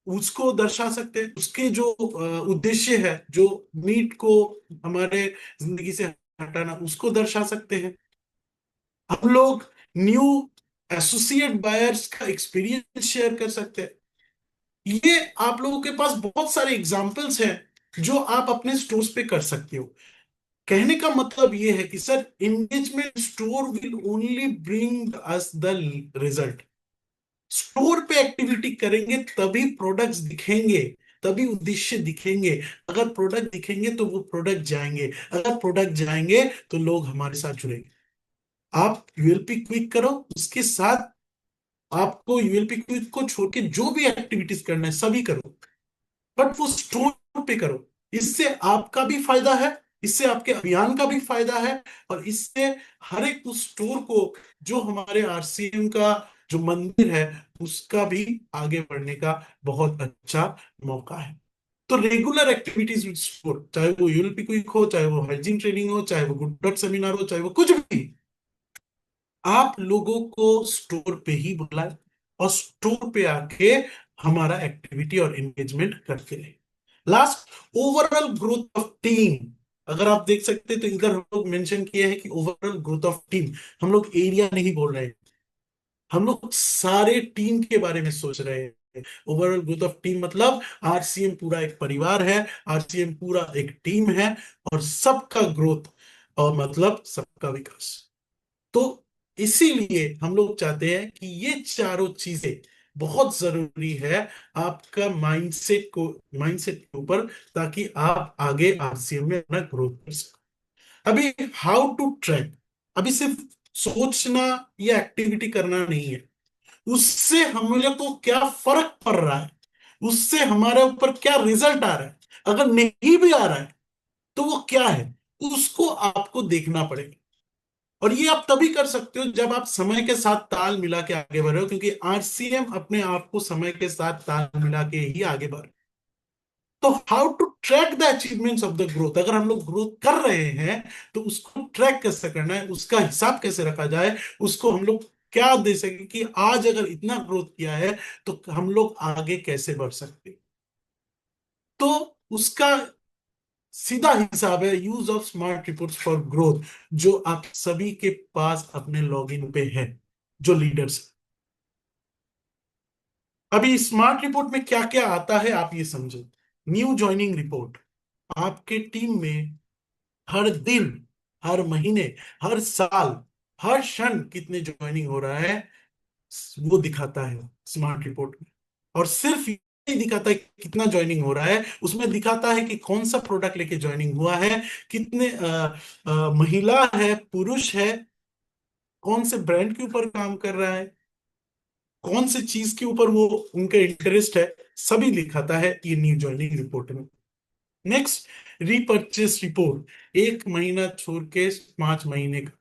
उसको दर्शा सकते हैं। उसके जो उद्देश्य है, जो मीट को हमारे जिंदगी से हटाना, उसको दर्शा सकते हैं। हम लोग न्यू एसोसिएट बायर्स का एक्सपीरियंस शेयर कर सकते हैं। ये आप लोगों के पास बहुत सारे एग्जाम्पल्स हैं जो आप अपने स्टोर्स पे कर सकते हो। कहने का मतलब ये है कि sir, engagement store will only bring us the result. Store पे एक्टिविटी करेंगे तभी प्रोडक्ट्स दिखेंगे, तभी उद्देश्य दिखेंगे। अगर प्रोडक्ट दिखेंगे तो वो प्रोडक्ट जाएंगे, अगर प्रोडक्ट जाएंगे तो लोग हमारे साथ जुड़ेंगे। आप यूएलपी क्विक करो, उसके साथ आपको यूएलपी क्विक को छोड़ के जो भी एक्टिविटीज करना है सभी करो, बट वो स्टोर पे करो। इससे आपका भी फायदा है, इससे आपके अभियान का भी फायदा है, और इससे हर एक उस स्टोर को, जो हमारे आरसीएम का जो मंदिर है, उसका भी आगे बढ़ने का बहुत अच्छा मौका है। तो रेगुलर एक्टिविटीज विद स्टोर, चाहे वो यूएलपी क्विक हो, चाहे वो हाइजीन ट्रेनिंग हो, चाहे वो गुड डॉट सेमिनार हो, चाहे वो कुछ भी, आप लोगों को स्टोर पे ही बुलाए और स्टोर पे आके हमारा एक्टिविटी और एंगेजमेंट करते रहे। Last, overall growth of team. अगर आप देख सकते हैं तो इधर हम लोग मेंशन किए हैं कि ओवरऑल ग्रोथ ऑफ टीम। हम लोग एरिया नहीं बोल रहे हैं, हम लोग सारे टीम के बारे में सोच रहे हैं। ओवरऑल ग्रोथ ऑफ टीम मतलब आरसीएम पूरा एक परिवार है, आरसीएम पूरा एक टीम है, और सबका ग्रोथ और मतलब सबका विकास। तो इसीलिए हम लोग चाहते हैं कि ये चारों चीजें बहुत जरूरी है आपका माइंडसेट के ऊपर, ताकि आप आगे आरसीएम में अपना ग्रोथ कर सको। अभी हाउ टू ट्रैक, अभी सिर्फ सोचना या एक्टिविटी करना नहीं है, उससे हम लोग को क्या फर्क पड़ रहा है, उससे हमारे ऊपर क्या रिजल्ट आ रहा है। अगर नहीं भी आ रहा है तो वो क्या है, उसको आपको देखना पड़ेगा। और ये आप तभी कर सकते हो जब आप समय के साथ ताल मिला के आगे बढ़ रहे हो, क्योंकि आरसीएम अपने आप को समय के साथ ताल मिला के ही आगे बढ़। तो how to track the achievements of the growth. अगर हम लोग ग्रोथ कर रहे हैं तो उसको ट्रैक कैसे करना है, उसका हिसाब कैसे रखा जाए, उसको हम लोग क्या दे सके कि आज अगर इतना ग्रोथ किया है तो हम लोग आगे कैसे बढ़ सकते हैं। तो उसका सीधा हिसाब है use of smart reports for growth, जो आप सभी के पास अपने लॉगिन पे है, जो लीडर्स। अभी स्मार्ट रिपोर्ट में क्या क्या आता है आप ये समझो। न्यू ज्वाइनिंग रिपोर्ट, आपके टीम में हर दिन, हर महीने, हर साल, हर क्षण कितने ज्वाइनिंग हो रहा है वो दिखाता है स्मार्ट रिपोर्ट में। और सिर्फ ये नहीं दिखाता है कि कितना ज्वाइनिंग हो रहा है, उसमें दिखाता है कि कौन सा प्रोडक्ट लेके ज्वाइनिंग हुआ है, कितने महिला है, पुरुष है, कौन से ब्रांड के ऊपर काम कर रहा है, कौन से चीज के ऊपर वो उनका इंटरेस्ट है, सभी दिखाता है ये न्यू ज्वाइनिंग रिपोर्ट में। नेक्स्ट, रीपर्चेस रिपोर्ट, 1 महीना छोड़ के 5 महीने का,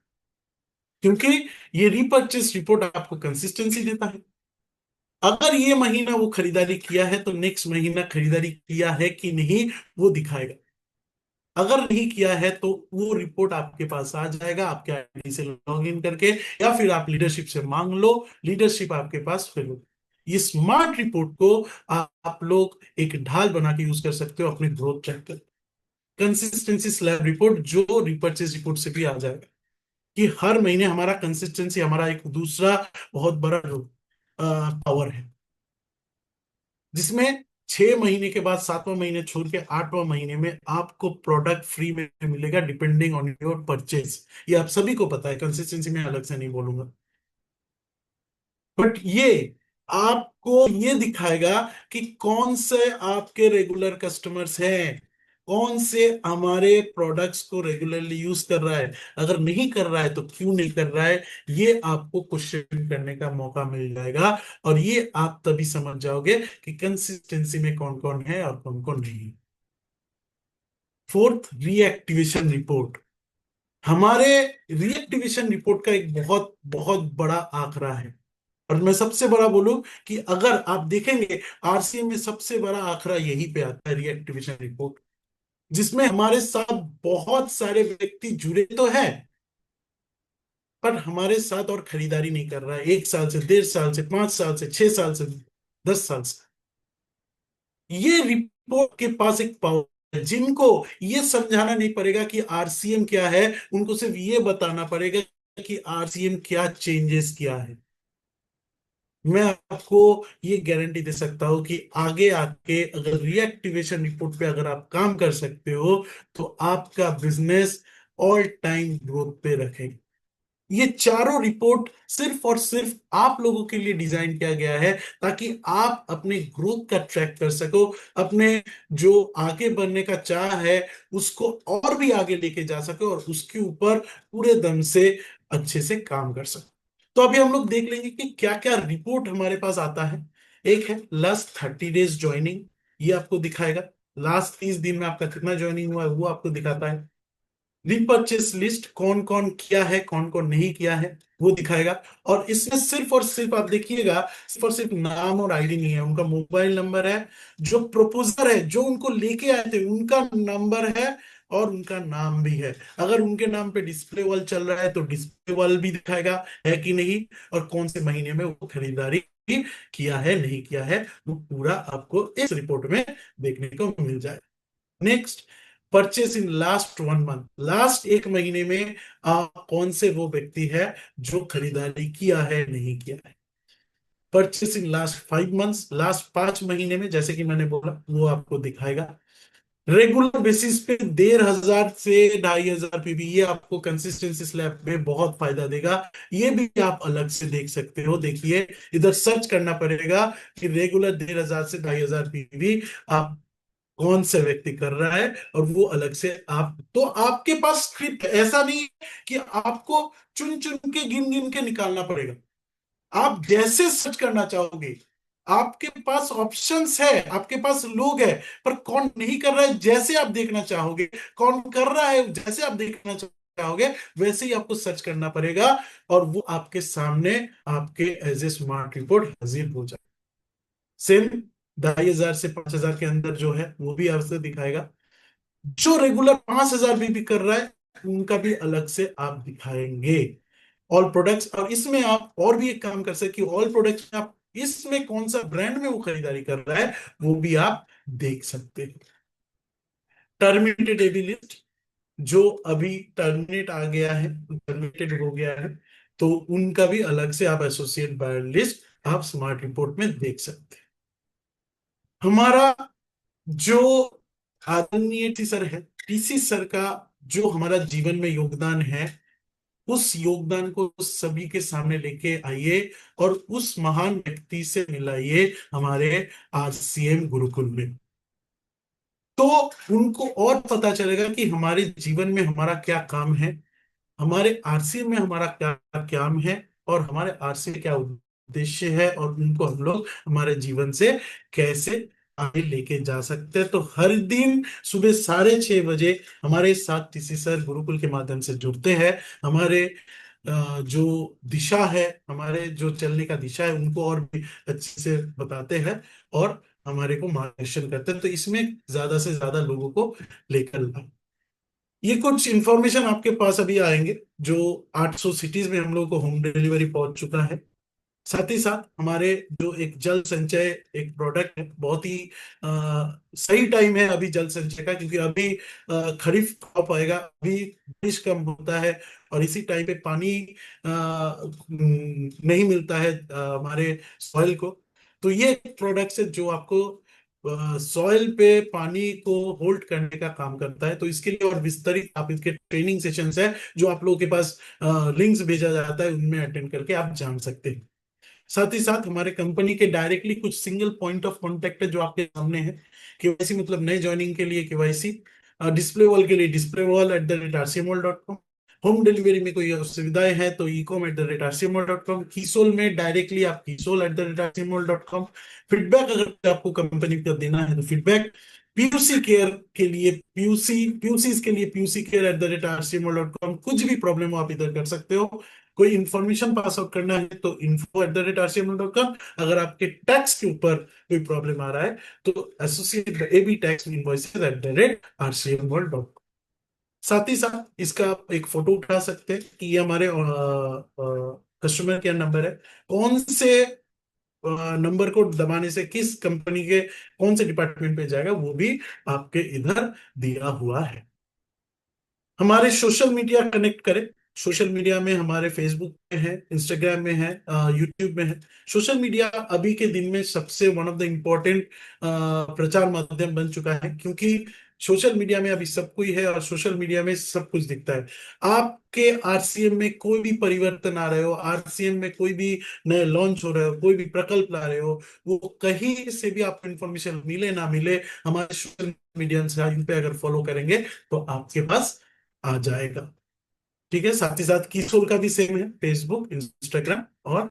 क्योंकि ये रीपर्चेस रिपोर्ट आपको कंसिस्टेंसी देता है। अगर ये महीना वो खरीदारी किया है तो नेक्स्ट महीना खरीदारी किया है कि नहीं वो दिखाएगा। अगर नहीं किया है तो वो रिपोर्ट आपके पास आ जाएगा आपके आईडी से लॉग इन करके, या फिर आप लीडरशिप से मांग लो, लीडरशिप आपके पास फिर हो। ये स्मार्ट रिपोर्ट को आप लोग एक ढाल बना के यूज कर सकते हो अपने ग्रोथ ट्रैक कर। कंसिस्टेंसी स्लैब रिपोर्ट, जो रिपर्चेज रिपोर्ट से भी आ जाएगा, कि हर महीने हमारा कंसिस्टेंसी, हमारा एक दूसरा बहुत बड़ा पावर है, जिसमें 6 महीने के बाद 7वां महीने छोड़ के 8वां महीने में आपको प्रोडक्ट फ्री में मिलेगा डिपेंडिंग ऑन योर परचेज। ये आप सभी को पता है, कंसिस्टेंसी में अलग से नहीं बोलूंगा। बट ये आपको ये दिखाएगा कि कौन से आपके रेगुलर कस्टमर्स हैं, कौन से हमारे प्रोडक्ट्स को रेगुलरली यूज कर रहा है, अगर नहीं कर रहा है तो क्यों नहीं कर रहा है, ये आपको क्वेश्चन करने का मौका मिल जाएगा। और ये आप तभी समझ जाओगे कि कंसिस्टेंसी में कौन कौन है और कौन कौन नहीं। Fourth, reactivation report. हमारे रीएक्टिवेशन रिपोर्ट का एक बहुत बहुत बड़ा आंकड़ा है। और मैं सबसे बड़ा बोलूं कि अगर आप देखेंगे आरसीएम में सबसे बड़ा आंकड़ा यहीं पे आता है, रीएक्टिवेशन रिपोर्ट, जिसमें हमारे साथ बहुत सारे व्यक्ति जुड़े तो हैं पर हमारे साथ और खरीदारी नहीं कर रहा है, 1 साल से, 1.5 साल से, 5 साल से, 6 साल से, 10 साल से। ये रिपोर्ट के पास एक पावर है, जिनको ये समझाना नहीं पड़ेगा कि आरसीएम क्या है, उनको सिर्फ ये बताना पड़ेगा कि आरसीएम क्या चेंजेस किया है। मैं आपको ये गारंटी दे सकता हूं कि आगे आके अगर रीएक्टिवेशन रिपोर्ट पे अगर आप काम कर सकते हो तो आपका बिजनेस ऑल टाइम ग्रोथ पे रखेगा। ये चारों रिपोर्ट सिर्फ और सिर्फ आप लोगों के लिए डिजाइन किया गया है, ताकि आप अपने ग्रोथ का ट्रैक कर सको, अपने जो आगे बढ़ने का चाह है उसको और भी आगे लेके जा सको और उसके ऊपर पूरे दम से अच्छे से काम कर सको। तो अभी हम लोग देख लेंगे कि क्या क्या रिपोर्ट हमारे पास आता है। एक है लास्ट 30 डेज ज्वाइनिंग, ये आपको दिखाएगा लास्ट 30 दिन में आपका कितना ज्वाइनिंग हुआ है वो आपको दिखाता है। रिपर्चेस लिस्ट, कौन कौन किया है कौन कौन नहीं किया है वो दिखाएगा। और इसमें सिर्फ और सिर्फ आप देखिएगा, सिर्फ और सिर्फ नाम और आईडी नहीं है, उनका मोबाइल नंबर है, जो प्रपोजर है जो उनको लेके आए थे उनका नंबर है, और उनका नाम भी है। अगर उनके नाम पे डिस्प्ले वॉल चल रहा है तो डिस्प्ले वॉल भी दिखाएगा है कि नहीं, और कौन से महीने में वो खरीदारी किया है नहीं किया है, वो पूरा आपको इस रिपोर्ट में देखने को मिल जाए। Next, purchase in last 1 month, last 1 महीने में कौन से वो व्यक्ति है जो खरीदारी किया है नहीं किया है। Purchase in last 5 months, last 5 महीने में जैसे कि मैंने बोला वो आपको दिखाएगा। रेगुलर बेसिस पे 1,500 से 2,500 पीवी, ये आपको कंसिस्टेंसी स्लैब में बहुत फायदा देगा। ये भी आप अलग से देख सकते हो, देखिए इधर सर्च करना पड़ेगा कि रेगुलर 1,500 से 2,500 पीवी आप कौन से व्यक्ति कर रहा है, और वो अलग से आप, तो आपके पास स्क्रिप्ट, ऐसा नहीं कि आपको चुन चुन के गिन गिन के निकालना पड़ेगा। आप जैसे सर्च करना चाहोगे, आपके पास ऑप्शंस है, आपके पास लोग है, पर कौन नहीं कर रहा है जैसे आप देखना चाहोगे, कौन कर रहा है जैसे आप देखना चाहोगे, वैसे ही आपको सर्च करना पड़ेगा, और वो आपके सामने आपके एज ए स्मार्ट रिपोर्ट हाजिर हो जाए। सेम 2,500 से 5,000 के अंदर जो है वो भी आपसे दिखाएगा। जो रेगुलर 5,000 भी कर रहा है उनका भी अलग से आप दिखाएंगे। ऑल प्रोडक्ट्स, और इसमें आप और भी एक काम कर सकते कि ऑल प्रोडक्ट्स में आप इसमें कौन सा ब्रांड में वो खरीदारी कर रहा है वो भी आप देख सकते हैं। टर्मिनेटेड एबी लिस्ट, जो अभी टर्मिनेट आ गया है, टर्मिनेटेड हो गया है, तो उनका भी अलग से आप एसोसिएट बायर लिस्ट आप स्मार्ट रिपोर्ट में देख सकते हैं। हमारा जो आदरणीय टी सर है, टीसी सर का जो हमारा जीवन में योगदान है, उस योगदान को सभी के सामने लेके आइए और उस महान व्यक्ति से मिलाइए हमारे आरसीएम गुरुकुल में। तो उनको और पता चलेगा कि हमारे जीवन में हमारा क्या काम है, हमारे आरसीएम में हमारा क्या काम है, और हमारे आरसीएम क्या उद्देश्य है, और उनको हम लोग हमारे जीवन से कैसे आगे लेके जा सकते हैं। तो हर दिन सुबह 6:30 बजे हमारे साथ टीसी सर गुरुकुल के माध्यम से जुड़ते हैं। हमारे जो दिशा है, हमारे जो चलने का दिशा है, उनको और भी अच्छे से बताते हैं और हमारे को मार्गदर्शन करते हैं। तो इसमें ज्यादा से ज्यादा लोगों को लेकर आए। ये कुछ इंफॉर्मेशन आपके पास अभी आएंगे जो 800 सिटीज में हम लोग को होम डिलीवरी पहुंच चुका है। साथ ही साथ हमारे जो एक जल संचय एक प्रोडक्ट है, बहुत ही सही टाइम है अभी जल संचय का, क्योंकि अभी खरीफ क्रॉप आएगा, अभी बारिश कम होता है और इसी टाइम पे पानी नहीं मिलता है हमारे सॉइल को। तो ये प्रोडक्ट है जो आपको सॉइल पे पानी को होल्ड करने का काम करता है। तो इसके लिए और विस्तारित आप इसके ट्रेनिंग सेशंस है जो आप लोगों के पास लिंक्स भेजा जाता है, उनमें अटेंड करके आप जान सकते हैं। साथ ही साथ हमारे कंपनी के डायरेक्टली कुछ सिंगल पॉइंट ऑफ कांटेक्ट है जो आपके सामने है। केवाईसी मतलब नए ज्वाइनिंग के लिए केवाईसी, डिस्प्ले वॉल के लिए displaywall@rcmol.com, होम डिलीवरी में कोई सुविधाएं हैं तो ecom@rcmol.com, कीसोल में डायरेक्टली आप कीसोल@rcmol.com। फीडबैक अगर आपको कंपनी का देना है तो फीडबैक पीयूसी केयर के लिए पीयूसी के लिए pcare@rcmol.com। कुछ भी प्रॉब्लम हो आप इधर कर सकते हो। कोई इंफॉर्मेशन पास आउट करना है तो info@rcmol.com। अगर आपके टैक्स के ऊपर कोई प्रॉब्लम आ रहा है तो एसोसिएट एबी टैक्स invoices@rcmol.com। साथ ही साथ इसका आप एक फोटो उठा सकते हैं कि ये हमारे कस्टमर केयर नंबर है। कौन से नंबर को दबाने से किस कंपनी के कौन से डिपार्टमेंट पे जाएगा वो भी आपके इधर दिया हुआ है। हमारे सोशल मीडिया कनेक्ट करें। सोशल मीडिया में हमारे फेसबुक में है, इंस्टाग्राम में है, यूट्यूब में है। सोशल मीडिया अभी के दिन में सबसे वन ऑफ द इम्पोर्टेंट प्रचार माध्यम बन चुका है, क्योंकि सोशल मीडिया में अभी सब कुछ है और सोशल मीडिया में सब कुछ दिखता है। आपके आरसीएम में कोई भी परिवर्तन आ रहे हो, आरसीएम में कोई भी नए लॉन्च हो रहे हो, कोई भी प्रकल्प ला रहे हो, वो कहीं से भी आपको इन्फॉर्मेशन मिले ना मिले, हमारे सोशल मीडिया से इन पे अगर फॉलो करेंगे तो आपके पास आ जाएगा। ठीक है, साथ ही साथ कीसोल का भी सेम है, फेसबुक, इंस्टाग्राम, और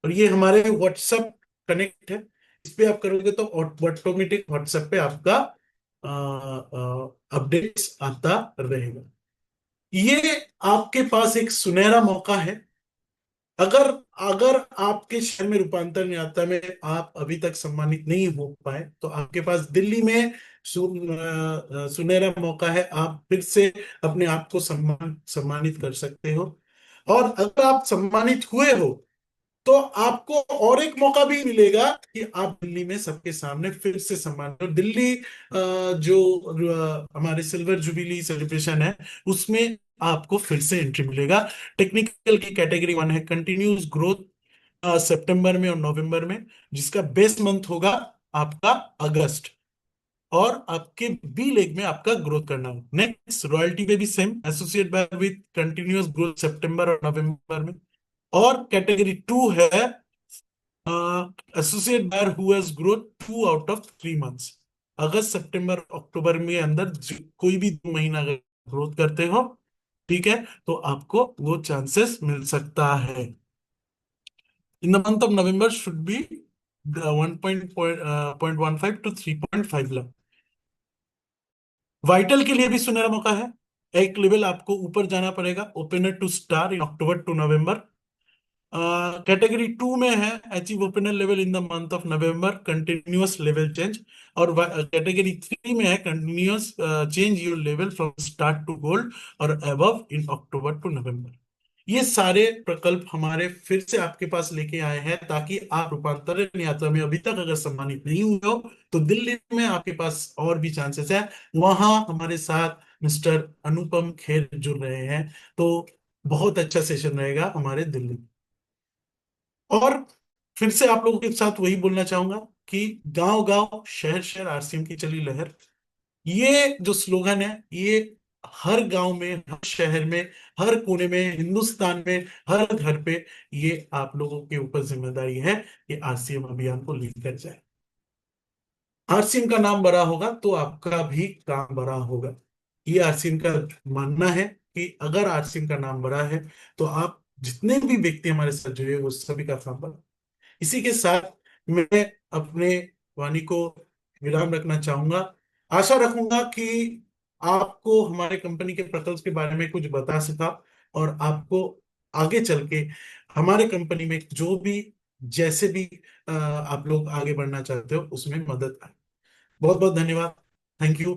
ये हमारे व्हाट्सएप कनेक्ट है। इस पे आप करोगे तो ऑटोमेटिक व्हाट्सएप पे आपका अपडेट्स आता रहेगा। ये आपके पास एक सुनहरा मौका है। अगर अगर आपके शहर में रूपांतर यात्रा में आप अभी तक सम्मानित नहीं हो पाए तो आपके पास दिल्ली में सुनहरा मौका है। आप फिर से अपने आप को सम्मानित कर सकते हो। और अगर आप सम्मानित हुए हो तो आपको और एक मौका भी मिलेगा कि आप दिल्ली में सबके सामने फिर से सम्मानित हो। दिल्ली जो हमारे सिल्वर जुबिली सेलिब्रेशन है उसमें आपको फिर से एंट्री मिलेगा। टेक्निकल की कैटेगरी 1 है, कंटिन्यूस ग्रोथ, सितंबर में और नवंबर में, जिसका बेस्ट मंथ होगा आपका अगस्त, और आपके बी लेग में आपका ग्रोथ करना है। नेक्स्ट रॉयल्टी पे भी same, associate by with continuous growth सितंबर और नवंबर में। और कैटेगरी 2 है associate buyer who has growth 2 out of 3 months. अगस्त सितंबर अक्टूबर में अंदर कोई भी 2 महीना अगर ग्रोथ करते हो, ठीक है, तो आपको वो चांसेस मिल सकता है। इन the month of November should be 1.15 to 3.5 lakh. Vital के लिए भी सुनहरा मौका है। एक लेवल आपको ऊपर जाना पड़ेगा, opener two star in October to November. Category 2 में है achieve opinion level in the month of November, continuous level change. और कैटेगरी 3 में है continuous change your level from start to gold और above in October to November. ये सारे प्रकल्प हमारे फिर से आपके पास लेके आए हैं ताकि आप रूपांतरण यात्रा में अभी तक अगर सम्मानित नहीं हुए हो तो दिल्ली में आपके पास और भी चांसेस है। वहां हमारे साथ मिस्टर अनुपम खेर जुड़ रहे हैं, तो बहुत अच्छा सेशन रहेगा हमारे दिल्ली। और फिर से आप लोगों के साथ वही बोलना चाहूंगा कि गांव गांव शहर शहर आरसीएम की चली लहर, ये जो स्लोगन है ये हर गांव में, हर शहर में, हर कोने में, हिंदुस्तान में, हर घर पे ये आप लोगों के ऊपर जिम्मेदारी है कि आरसीएम अभियान को लेकर जाए। आरसीएम का नाम बड़ा होगा तो आपका भी काम बड़ा होगा। ये आरसीएम का मानना है कि अगर आरसीएम का नाम बड़ा है तो आप जितने भी व्यक्ति हमारे साथ जुड़े वो सभी का काम बड़ा। इसी के साथ मैं अपने वाणी को विराम रखना चाहूंगा। आशा रखूंगा कि आपको हमारे कंपनी के प्रकल्प के बारे में कुछ बता सका और आपको आगे चल के हमारे कंपनी में जो भी जैसे भी आप लोग आगे बढ़ना चाहते हो उसमें मदद आए। बहुत बहुत धन्यवाद। Thank you.